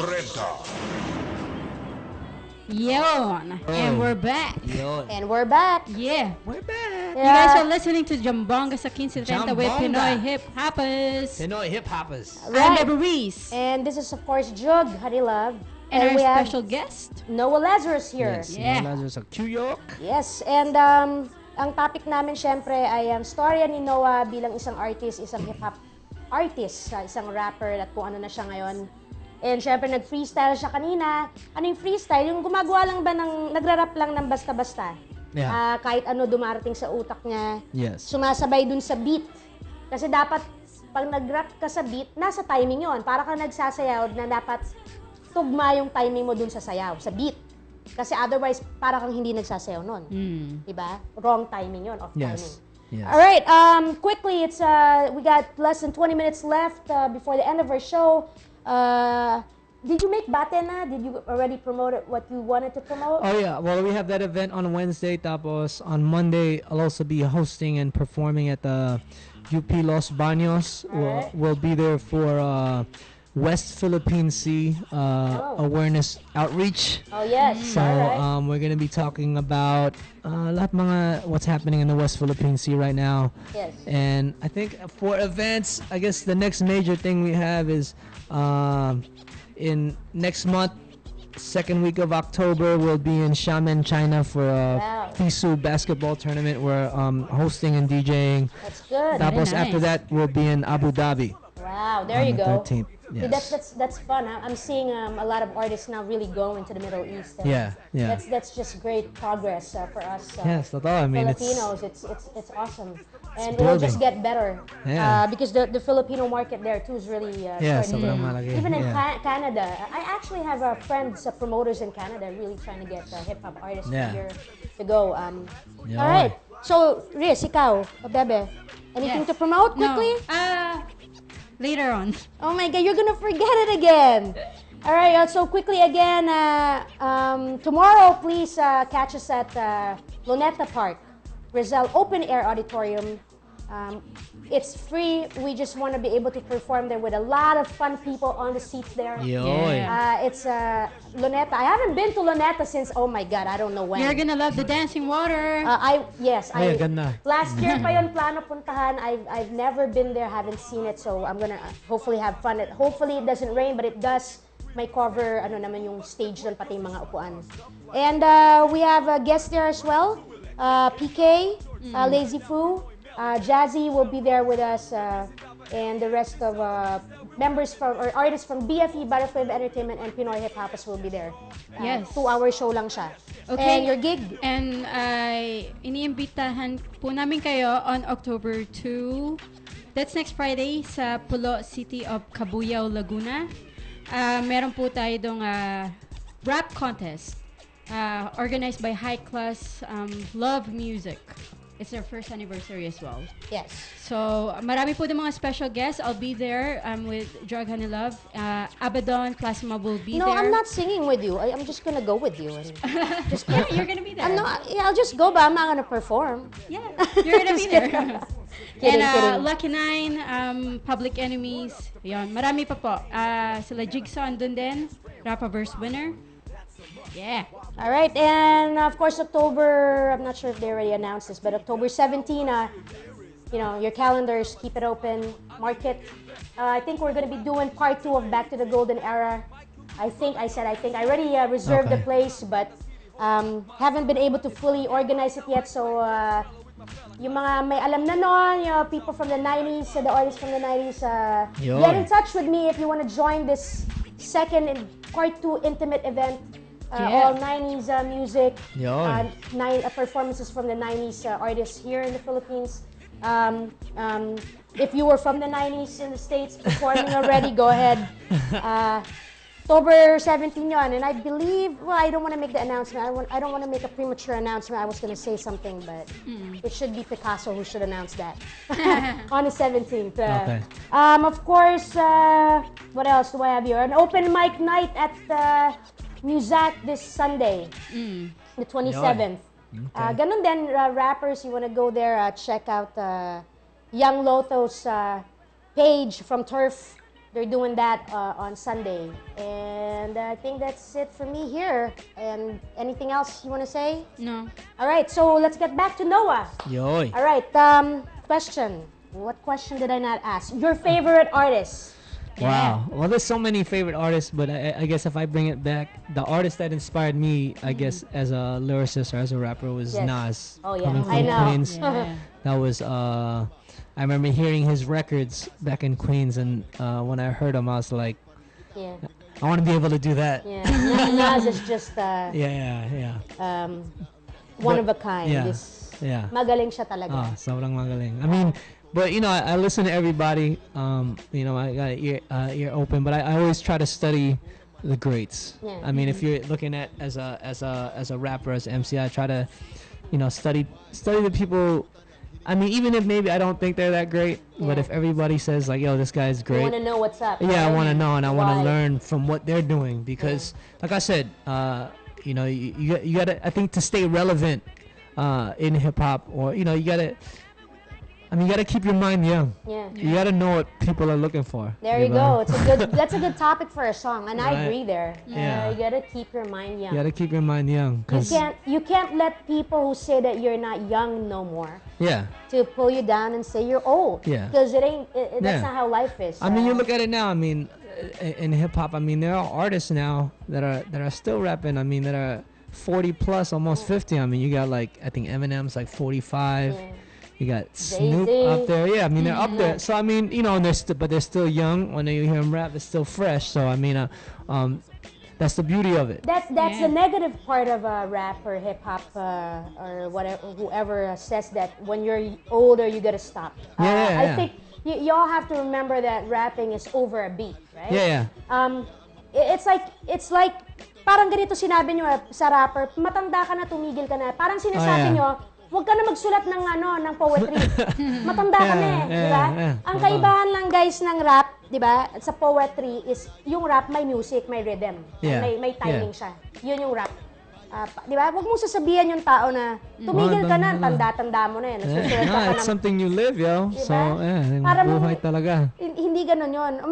Yon. And we're back. And we're back. Yeah. We're back. You guys are listening to Jambongga sa Trenta with Pinoy Hiphoppaz. Pinoy Hiphoppaz. I'm Bebe Reese. And this is, of course, Jug, Honey Love. And we our have special guest, Knowa Lazarus here. Yes, Knowa Lazarus of New York. Yes, and ang topic namin syempre ay ang storya ni Knowa bilang isang artist, isang hip-hop artist, isang rapper at kung ano na siya ngayon. And syempre nag-freestyle siya kanina. Ano yung freestyle? Yung gumagawa lang ba ng, nagra-rap lang ng basta-basta. Yeah. Kahit ano dumarating sa utak niya. Yes. Sumasabay dun sa beat. Kasi dapat, pag nag-rap ka sa beat, nasa timing yon. Para ka nagsasayaw na dapat tugma yung timing mo dun sa sayaw, sa beat. Kasi otherwise, para kang hindi nagsasayaw nun. Diba? Wrong timing yon, off timing. Yes. All right, quickly, we got less than 20 minutes left before the end of our show. Did you make Batena? Did you already promote it, what you wanted to promote? Oh yeah, well we have that event on Wednesday. Tapos on Monday, I'll also be hosting and performing at the UP Los Baños. We'll be there for West Philippine Sea awareness outreach. Oh yes. So we're gonna be talking about lahat mga what's happening in the West Philippine Sea right now. Yes. And I think for events, I guess the next major thing we have is in next month, second week of October, we'll be in Xiamen, China for a Pisu basketball tournament. We're hosting and DJing. That's good. Tapos after that, we'll be in Abu Dhabi. Wow, there on you the go. 13th. See, Yes. that's fun. I'm seeing a lot of artists now really going to the Middle East. And Yeah, yeah. That's just great progress for us. Yes, totoo. I mean, Filipinos. It's awesome, and it will just get better. Yeah. Because the Filipino market there too is really starting sobrang to- malaki. even in Yeah. Canada. I actually have friends, promoters in Canada, really trying to get hip hop artists Yeah. from here to go. Yeah. All right. So Riz, ikaw, Bebe, anything Yes. to promote No. quickly? Later on. Oh my God, you're gonna forget it again. All right, so quickly again, tomorrow please catch us at Luneta Park, Rizal Open Air Auditorium. It's free. We just want to be able to perform there with a lot of fun people on the seats there. Yoy. It's Luneta. I haven't been to Luneta since, oh my God, I don't know when. You're gonna love the dancing water. Ay, ganda. Last year pa yon plano puntahan. I've never been there, haven't seen it, so I'm gonna hopefully have fun. Hopefully it doesn't rain, but it does. May cover ano naman yung stage doon, pati yung mga upuan. And we have a guest there as well. PK, Lazy Foo, Jazzy will be there with us, and the rest of members from or artists from BFE, Butterfly Entertainment, and Pinoy Hiphoppaz will be there. Yes. 2-hour show lang siya. Okay. And your gig? And iniimbitahan po namin kayo on October 2. That's next Friday sa Pulo City of Cabuyao, Laguna. Meron po tayo dong rap contest organized by High Class Love Music. It's their first anniversary as well. Yes. So, marami po ng mga special guests. I'll be there with Drug Honey Love. Abaddon, Plasma will be No, there. I'm not singing with you. I'm just gonna go with you. And just Yeah, you're gonna be there. I'm not. Yeah, I'll just go, but I'm not gonna perform. Yeah, you're gonna be there. Kidding, And kidding. Lucky Nine, Public Enemies, yun, marami pa po. Sila Jigsaw andun din, Rapaverse winner. Yeah. All right, and of course October. I'm not sure if they already announced this, but October 17. You know, your calendars, keep it open, mark it. I think we're gonna be doing part 2 of Back to the Golden Era. I already reserved the place, but haven't been able to fully organize it yet. So yung mga may alam na nun, you know, people from the 90s, the artists from the 90s, get in touch with me if you want to join this second part 2 intimate event. All 90s music, performances from the 90s artists here in the Philippines. If you were from the 90s in the States performing already, go ahead. October 17 yon, and I believe, well, I don't want to make the announcement. I don't want to make a premature announcement. I was going to say something, but it should be Picasso who should announce that on the 17th. Okay. Of course, what else do I have here? An open mic night at Muzak this Sunday, the 27th. Ganun din, rappers, you want to go there, check out Young Loto's page from Turf. They're doing that on Sunday. And I think that's it for me here. And anything else you want to say? No. All right, so let's get back to Knowa. Yoy. All right, question. What question did I not ask? Your favorite artist? Wow. Well, there's so many favorite artists, but I guess if I bring it back, the artist that inspired me, I guess, as a lyricist or as a rapper was Nas. Oh, yeah. Coming from I know. Queens. Yeah. That was, I remember hearing his records back in Queens, and when I heard him, I was like, Yeah. I want to be able to do that. Yeah. Nas is just one of a kind. Yeah. Yeah. Magaling siya talaga. Sobrang magaling. I mean, but you know, I listen to everybody. You know, I got ear open, but I always try to study the greats. Yeah. I mean, if you're looking at as a rapper, as an MC, I try to, you know, study the people I mean, even if maybe I don't think they're that great, but if everybody says like, "Yo, this guy's great," You want to know what's up. yeah, I right? want to know, and I want Why? to learn from what they're doing because, like I said, you know, you gotta. I think to stay relevant in hip hop, or you know, you gotta. I mean, you gotta keep your mind young. Yeah. You gotta know what people are looking for. There you know? go. It's a good. That's a good topic for a song, and I Right. agree there. Yeah. You gotta keep your mind young. You gotta keep your mind young, cause You can't let people who say that you're not young no more yeah. to pull you down and say you're old. Yeah. Because it ain't. That's Yeah. not how life is. I mean, you look at it now. I mean, in hip hop, I mean, there are artists now that are still rapping. I mean, that are 40 plus, almost 50. I mean, you got like I think Eminem's like 45. Yeah. You got Snoop Jay-Z. up there. Yeah, I mean they're up Mhm. there. So I mean, you know, and but they're still young. When you hear them rap, it's still fresh. So I mean, that's the beauty of it. That's the negative part of rap or hip hop or whatever. Whoever says that when you're older you gotta stop. Yeah, I yeah. think y'all have to remember that rapping is over a beat, right? Yeah, It's like parang ganito sinabi nyo sa rapper, matanda ka na, tumigil ka na. Parang sinasabi yeah. nyo, huwag ka na magsulat ng poetry. Matanda ka na eh, di ba? Ang Tama. kaibahan lang guys ng rap, di ba, sa poetry is yung rap may music, may rhythm. Yeah. May timing siya. Yun yung rap. Di ba? Huwag mong sasabihan yung tao na tumigil ka na, tanda-tanda mo na eh. Nagsusulat Yeah, ka no, pa it's ng something you live, yo. Diba? So, yeah, Para mo- buhay talaga. Hindi ganun yun.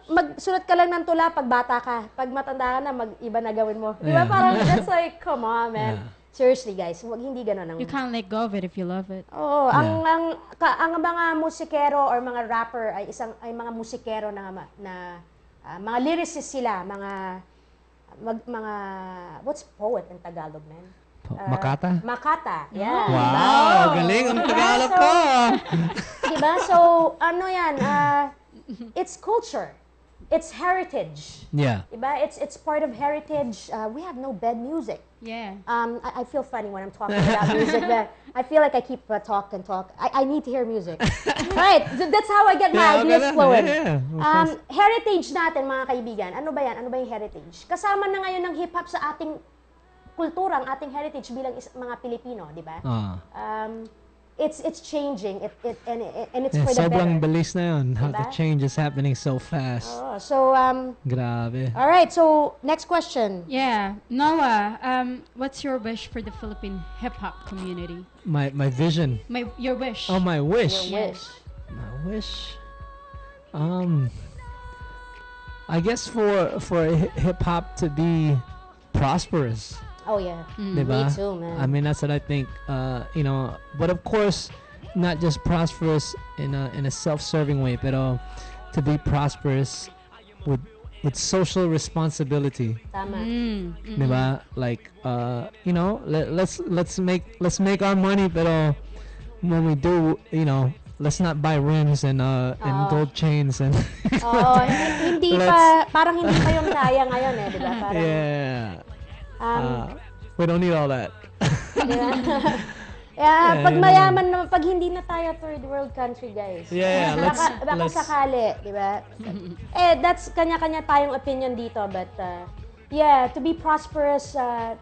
Magsulat ka lang ng tula pag bata ka. Pag matanda ka na, iba na gawin mo. Di ba? Yeah. Parang, that's like, come on, man. Seriously, guys. Hindi ganun. You can't let go of it if you love it. Oo. Ang mga musikero or mga rapper ay mga musikero na mga lyricists sila. Mga what's poet in Tagalog, man? Makata? Makata. Yeah. Wow, galing ang Tagalog ko. Diba? So, ano yan? It's culture. It's heritage. Yeah. Diba? It's part of heritage. We have no bad music. Yeah. I feel funny when I'm talking about music. But I feel like I keep talk. I need to hear music. Right. That's how I get my ideas flowing. Yeah. Heritage natin, mga kaibigan. Ano ba yan? Ano ba yung heritage? Kasama na ngayon ng hip-hop sa ating kultura, ang ating heritage bilang mga Pilipino, di ba? It's changing. And it's for the better. Sobrang bilis na yun. How the Diba? change is happening so fast. So, Grabe. all right. So, next question. Yeah. Noah, what's your wish for the Philippine hip-hop community? My vision. Your wish. Oh, my wish. Your wish. My wish. I guess for hip hop to be prosperous. Oh yeah. Diba? Me too, man. I mean, that's what I think. You know, but of course, not just prosperous in a self-serving way, but to be prosperous with social responsibility. Tama. Diba? Like, you know, let's make our money, but when we do, you know, let's not buy rims and gold chains and. Hindi pa, parang hindi pa yung kaya ngayon eh, di ba? Parang, yeah. We don't need all that. Yeah, pag mayaman naman, pag hindi na tayo third world country, guys. Yeah, baka sakali, di ba? That's kanya-kanya tayong opinion dito, but yeah, to be prosperous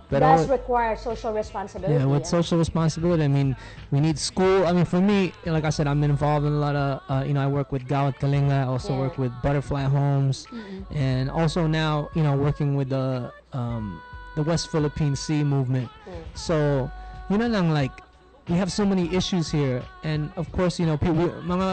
does require social responsibility. Yeah, with social responsibility, I mean, we need school. I mean, for me, like I said, I'm involved in a lot of, you know, I work with Gawat Kalinga, I also work with Butterfly Homes, and also now, you know, working with the West Philippine Sea movement. So, you know, like, we have so many issues here, and of course, you know,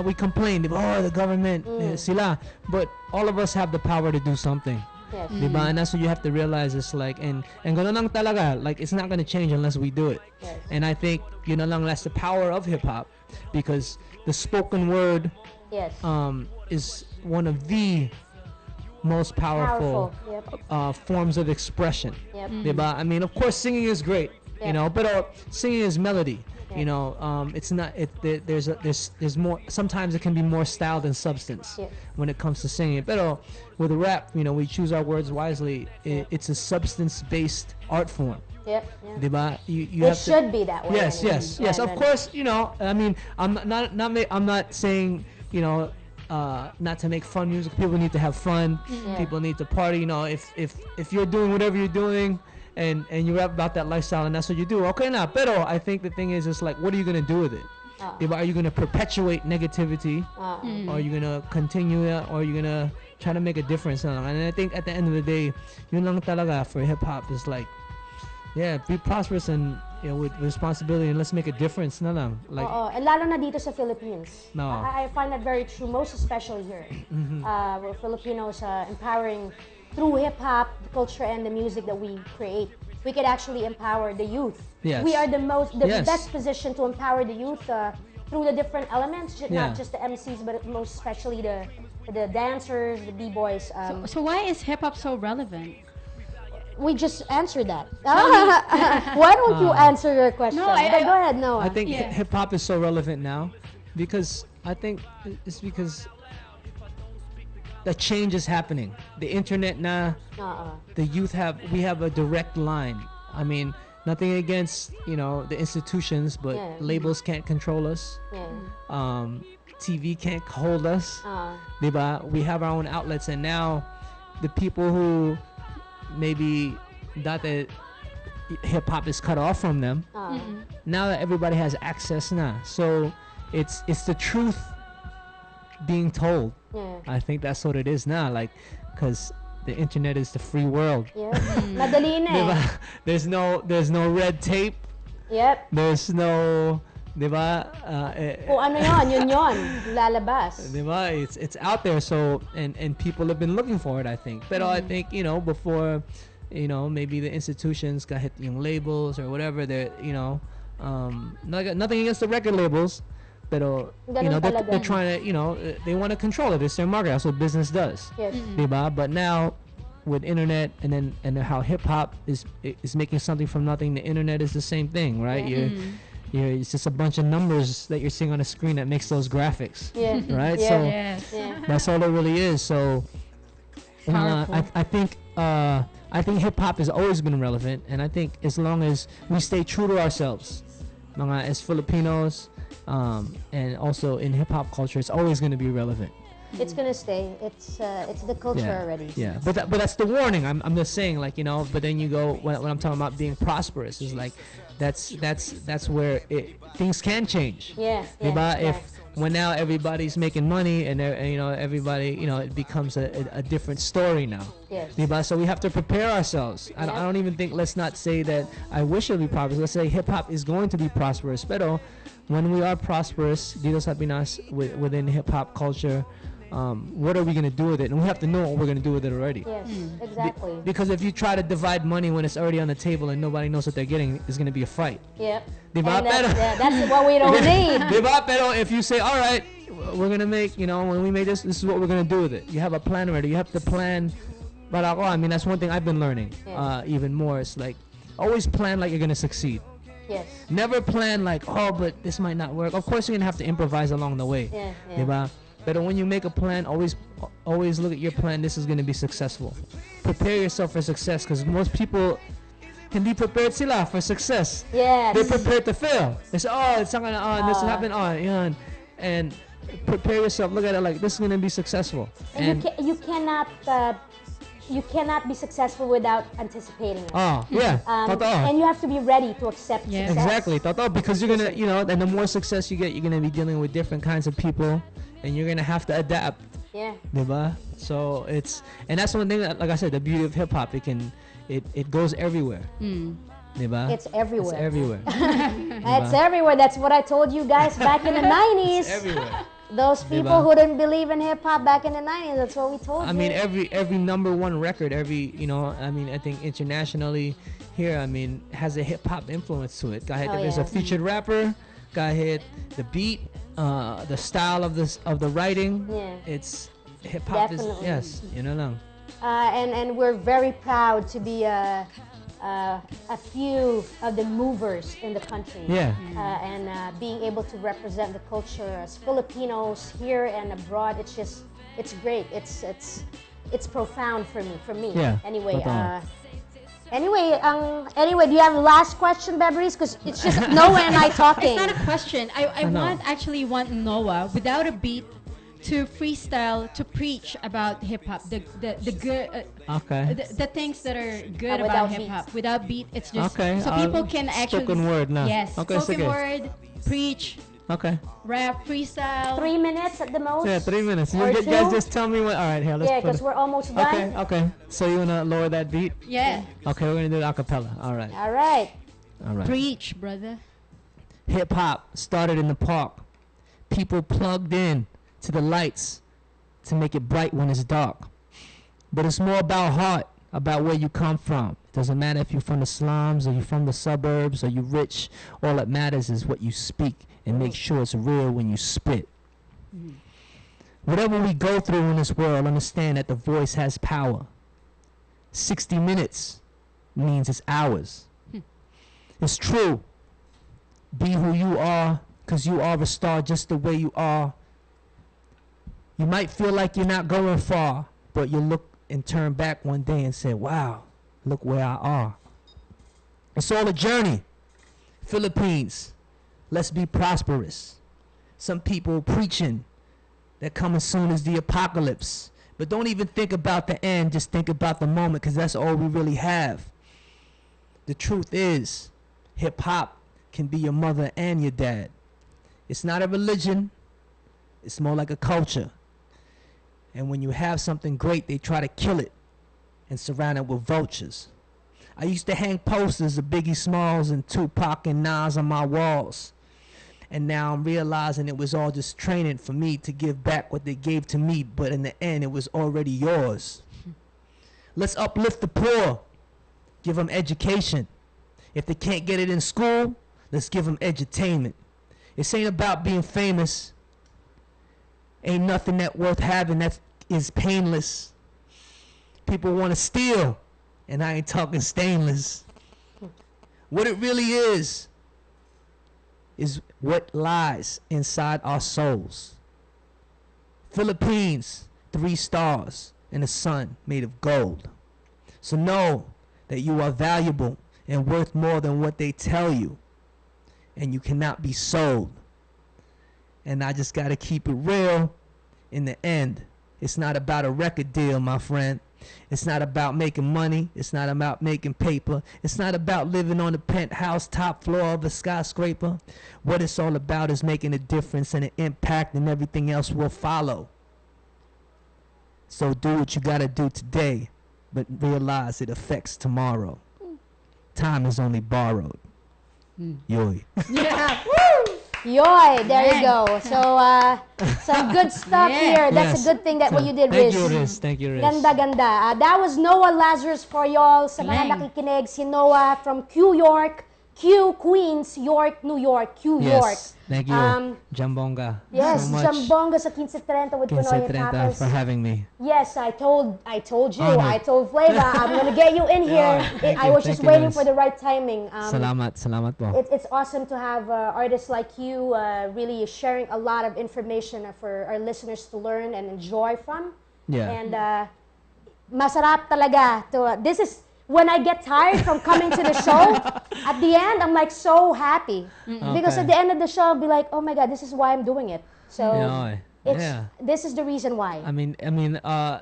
we complain, oh, the government, sila, but all of us have the power to do something. Yes. Diba? And that's what you have to realize. It's like, and ganun lang talaga, like, it's not going to change unless we do it. Yes. And I think, you know, that's the power of hip-hop, because the spoken word is one of the most powerful. Forms of expression. Diba? I mean, of course, singing is great, you know, but singing is melody. You know, it's not. There's more. Sometimes it can be more style than substance when it comes to singing. But with a rap, you know, we choose our words wisely. It's a substance-based art form. Diba? It should be that way. Yes, anyway. yes. Of course, you know. I mean, I'm not saying, you know, not to make fun music. People need to have fun. People need to party. You know, if you're doing whatever you're doing, and you rap about that lifestyle and that's what you do, okay now. Pero I think the thing is, it's like, what are you gonna do with it? Diba? Are you gonna perpetuate negativity? Or are you gonna continue it? Or are you gonna try to make a difference? And I think at the end of the day, yun lang talaga for hip hop is like, yeah, be prosperous and with responsibility, and let's make a difference na lang. Like, and lalo na dito sa Philippines. No. I find that very true, most especially here. We're Filipinos empowering through hip-hop, the culture, and the music that we create. We could actually empower the youth. Yes. We are the best position to empower the youth through the different elements, not just the MCs, but most especially the dancers, the b-boys. So why is hip-hop so relevant? We just answered that. Why don't you answer your question? No, go ahead, Noah. I think hip hop is so relevant now because I think it's because the change is happening. The internet now, the youth we have a direct line. I mean, nothing against the institutions, but labels can't control us. TV can't hold us. Diba? We have our own outlets, and now the people who maybe thought that hip hop is cut off from them. Now that everybody has access now, so it's the truth being told. I think that's what it is now, like, because the internet is the free world. Madali na eh. There's no red tape. Yep. There's no, diba? Kung ano yun lalabas. Diba? It's out there, so and people have been looking for it, I think. Pero I think before, maybe the institutions got hit yung labels or whatever. They're nothing against the record labels, pero they're trying to they want to control it. It's their market. That's what business does. Yes. Diba? But now with internet and how hip hop is making something from nothing, the internet is the same thing, right? It's just a bunch of numbers that you're seeing on a screen that makes those graphics, right? So that's all it really is. So I think hip hop has always been relevant, and I think as long as we stay true to ourselves, as Filipinos, and also in hip hop culture, it's always going to be relevant. It's gonna stay. It's the culture already. Yeah, but that's the warning. I'm just saying, like, But then you go when I'm talking about being prosperous, is like that's where things can change. If when now everybody's making money and everybody it becomes a different story now. So we have to prepare ourselves. I don't even think, let's not say that I wish it would be prosperous. Let's say hip hop is going to be prosperous. Pero when we are prosperous, dito sa Pinas within hip hop culture. What are we going to do with it? And we have to know what we're going to do with it already. Yes, exactly. Because if you try to divide money when it's already on the table and nobody knows what they're getting, it's going to be a fight. Yeah. Diba? That's what we don't need. Diba? Pero if you say, all right, we're going to make, when we make this is what we're going to do with it. You have a plan already. You have to plan. But that's one thing I've been learning even more. It's like, always plan like you're going to succeed. Yes. Never plan like, but this might not work. Of course, you're going to have to improvise along the way. Diba? But when you make a plan, always look at your plan. This is going to be successful. Prepare yourself for success, because most people can be prepared sila for success. Yes. They're prepared to fail. They say, it's not going to, this will happen, and prepare yourself. Look at it like, this is going to be successful. And you cannot be successful without anticipating it. And you have to be ready to accept success. Exactly. Because you're going to, and the more success you get, you're going to be dealing with different kinds of people. And you're gonna have to adapt. Diba? So and that's one thing that, like I said, the beauty of hip hop. It goes everywhere. Diba? It's everywhere. It's everywhere. It's everywhere. That's what I told you guys back in the 90s. It's everywhere. Those people who didn't believe in hip hop back in the 90s. That's what we told you. I mean, every number one record, I think internationally here, has a hip hop influence to it. There's a featured rapper. Kahit the beat, the style of the writing, it's hip hop. Yes, lang. And we're very proud to be a few of the movers in the country. And being able to represent the culture as Filipinos here and abroad, it's great. It's profound for me. Anyway. Anyway, do you have a last question, Beverly? Because it's just Noah and I talking. It's not a question. I want Noah, without a beat, to freestyle, to preach about hip hop, the good, the things that are good about hip hop. Without beat, it's just so people can actually spoken word na. Yes, spoken word, preach Okay. Rap, freestyle. 3 minutes at the most. Yeah, 3 minutes. Or You two? guys just tell me what. All right, here. Let's Yeah, put because it. we're almost done. Okay, okay. So you wanna lower that beat? Yeah. Okay, we're gonna do it a cappella. All right. All right. All right. Preach, brother. Hip hop started in the park. People plugged in to the lights to make it bright when it's dark. But it's more about heart, about where you come from. It doesn't matter if you're from the slums or you're from the suburbs or you're rich. All that matters is what you speak, and make sure it's real when you spit. Whatever we go through in this world, understand that the voice has power. 60 minutes means it's hours. It's true. Be who you are, because you are a star just the way you are. You might feel like you're not going far, but you'll look and turn back one day and say, wow, look where I are. It's all a journey. Philippines, let's be prosperous. Some people preaching that coming soon as the apocalypse. But don't even think about the end, just think about the moment, because that's all we really have. The truth is, hip-hop can be your mother and your dad. It's not a religion, it's more like a culture. And when you have something great, they try to kill it and surround it with vultures. I used to hang posters of Biggie Smalls and Tupac and Nas on my walls. And now I'm realizing it was all just training for me to give back what they gave to me, but in the end, it was already yours. Let's uplift the poor, give them education. If they can't get it in school, let's give them edutainment. This ain't about being famous. Ain't nothing that worth having that is painless. People want to steal, and I ain't talking stainless. What it really is what lies inside our souls. Philippines, 3 stars and a sun made of gold. So know that you are valuable and worth more than what they tell you, and you cannot be sold. And I just gotta keep it real. In the end, it's not about a record deal, my friend. It's not about making money. It's not about making paper. It's not about living on the penthouse top floor of a skyscraper. What it's all about is making a difference and an impact, and everything else will follow. So do what you gotta do today, but realize it affects tomorrow. Time is only borrowed. Yoy. Yeah. Woo! Yoy, there you go. So, some good stuff here. That's a good thing that what you did, Riz. Thank you, Riz. Thank you, Riz. Ganda, ganda. That was Knowa Lazarus for y'all. Sa mga nakikinig, si Knowa from Queens, York, New York, York. Thank you, Jambongga. Yes, so much. Jambongga sa Kinse Trenta with Kinse Pinoy Trenta Hiphoppaz. for having me. Yes, I told you, Honored. I told Flava, I'm gonna get you in here. I was just waiting for the right timing. Salamat po. It's awesome to have artists like you really sharing a lot of information for our listeners to learn and enjoy from. Yeah. And masarap talaga to. This is when I get tired from coming to the show. At the end, I'm like so happy because at the end of the show, I'll be like, oh my God, this is why I'm doing it. So this is the reason why. I mean,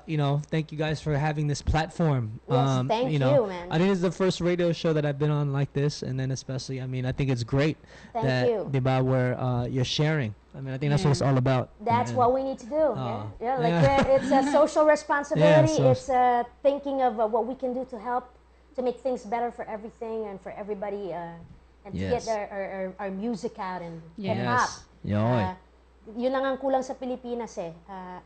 you know, thank you guys for having this platform. Yes, thank you, man. I think it's the first radio show that I've been on like this, and then especially, I mean, I think it's great that diba, where you're sharing. I mean, I think that's what it's all about. That's what we need to do. It's a social responsibility. It's thinking of what we can do to help to make things better for everything and for everybody, and to get our music out and hip hop. Yun lang ang kulang sa Pilipinas eh.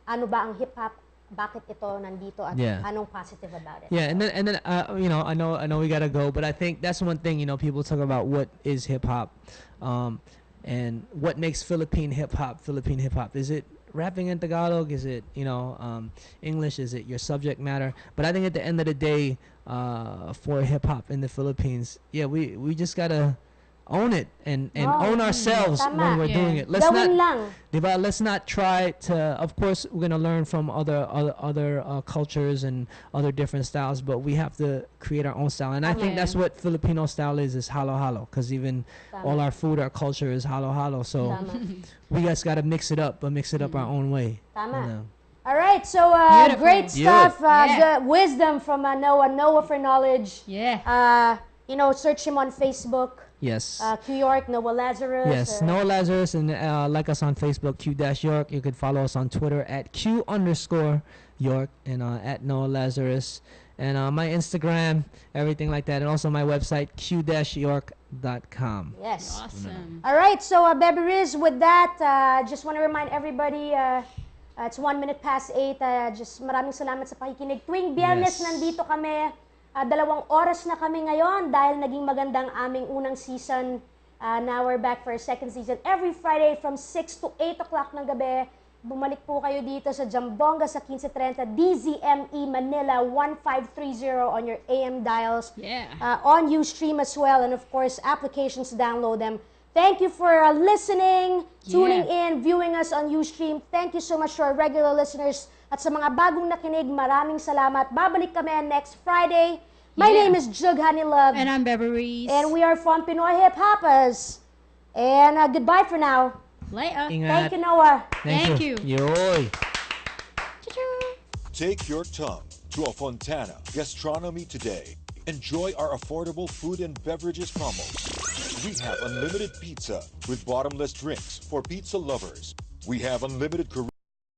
Ano ba ang hip hop? Bakit ito nandito at anong positive about it? Yeah, and then you know, I know we gotta go, but I think that's one thing. You know, people talk about what is hip hop, and what makes Philippine hip hop. Is it rapping in Tagalog? Is it English? Is it your subject matter? But I think at the end of the day, for hip hop in the Philippines, we just gotta own it and own ourselves when we're doing it. Let's not try to. Of course, we're gonna learn from other cultures and other different styles, but we have to create our own style. And I think that's what Filipino style is halo halo. Because even all our food, our culture is halo halo. So we just gotta mix it up, but mix it up our own way. All right, so great stuff. The wisdom from Knowa for knowledge. Yeah. Search him on Facebook. Yes. Q York, Knowa Lazarus. Yes, Knowa Lazarus, and like us on Facebook, Q-York. You could follow us on Twitter at Q_York and at Knowa Lazarus. And my Instagram, everything like that. And also my website, Q-York.com. Yes. Awesome. All right, so Baby Riz, with that, just want to remind everybody, it's 1 minute past 8. Just maraming salamat sa pakikinig. Tuwing Biyernes, Yes. nandito kami. 2 oras na kami ngayon dahil naging magandang aming unang season. Now we're back for a second season. Every Friday from 6 to 8 o'clock ng gabi, bumalik po kayo dito sa Jambongga sa Kinse Trenta, DZME Manila 1530 on your AM dials. Yeah. On Ustream as well, and of course, applications to download them. Thank you for listening, tuning in, viewing us on Ustream. Thank you so much to our regular listeners. At sa mga bagong nakinig, maraming salamat. Babalik kami next Friday. My name is Jug Honeylove. And I'm Beverly. And we are from Pinoy Hiphoppaz. And goodbye for now. Later. Thank you, Noah. Thank you. Yoy. Take your tongue to a Fontana gastronomy today. Enjoy our affordable food and beverages promos. We have unlimited pizza with bottomless drinks for pizza lovers. We have unlimited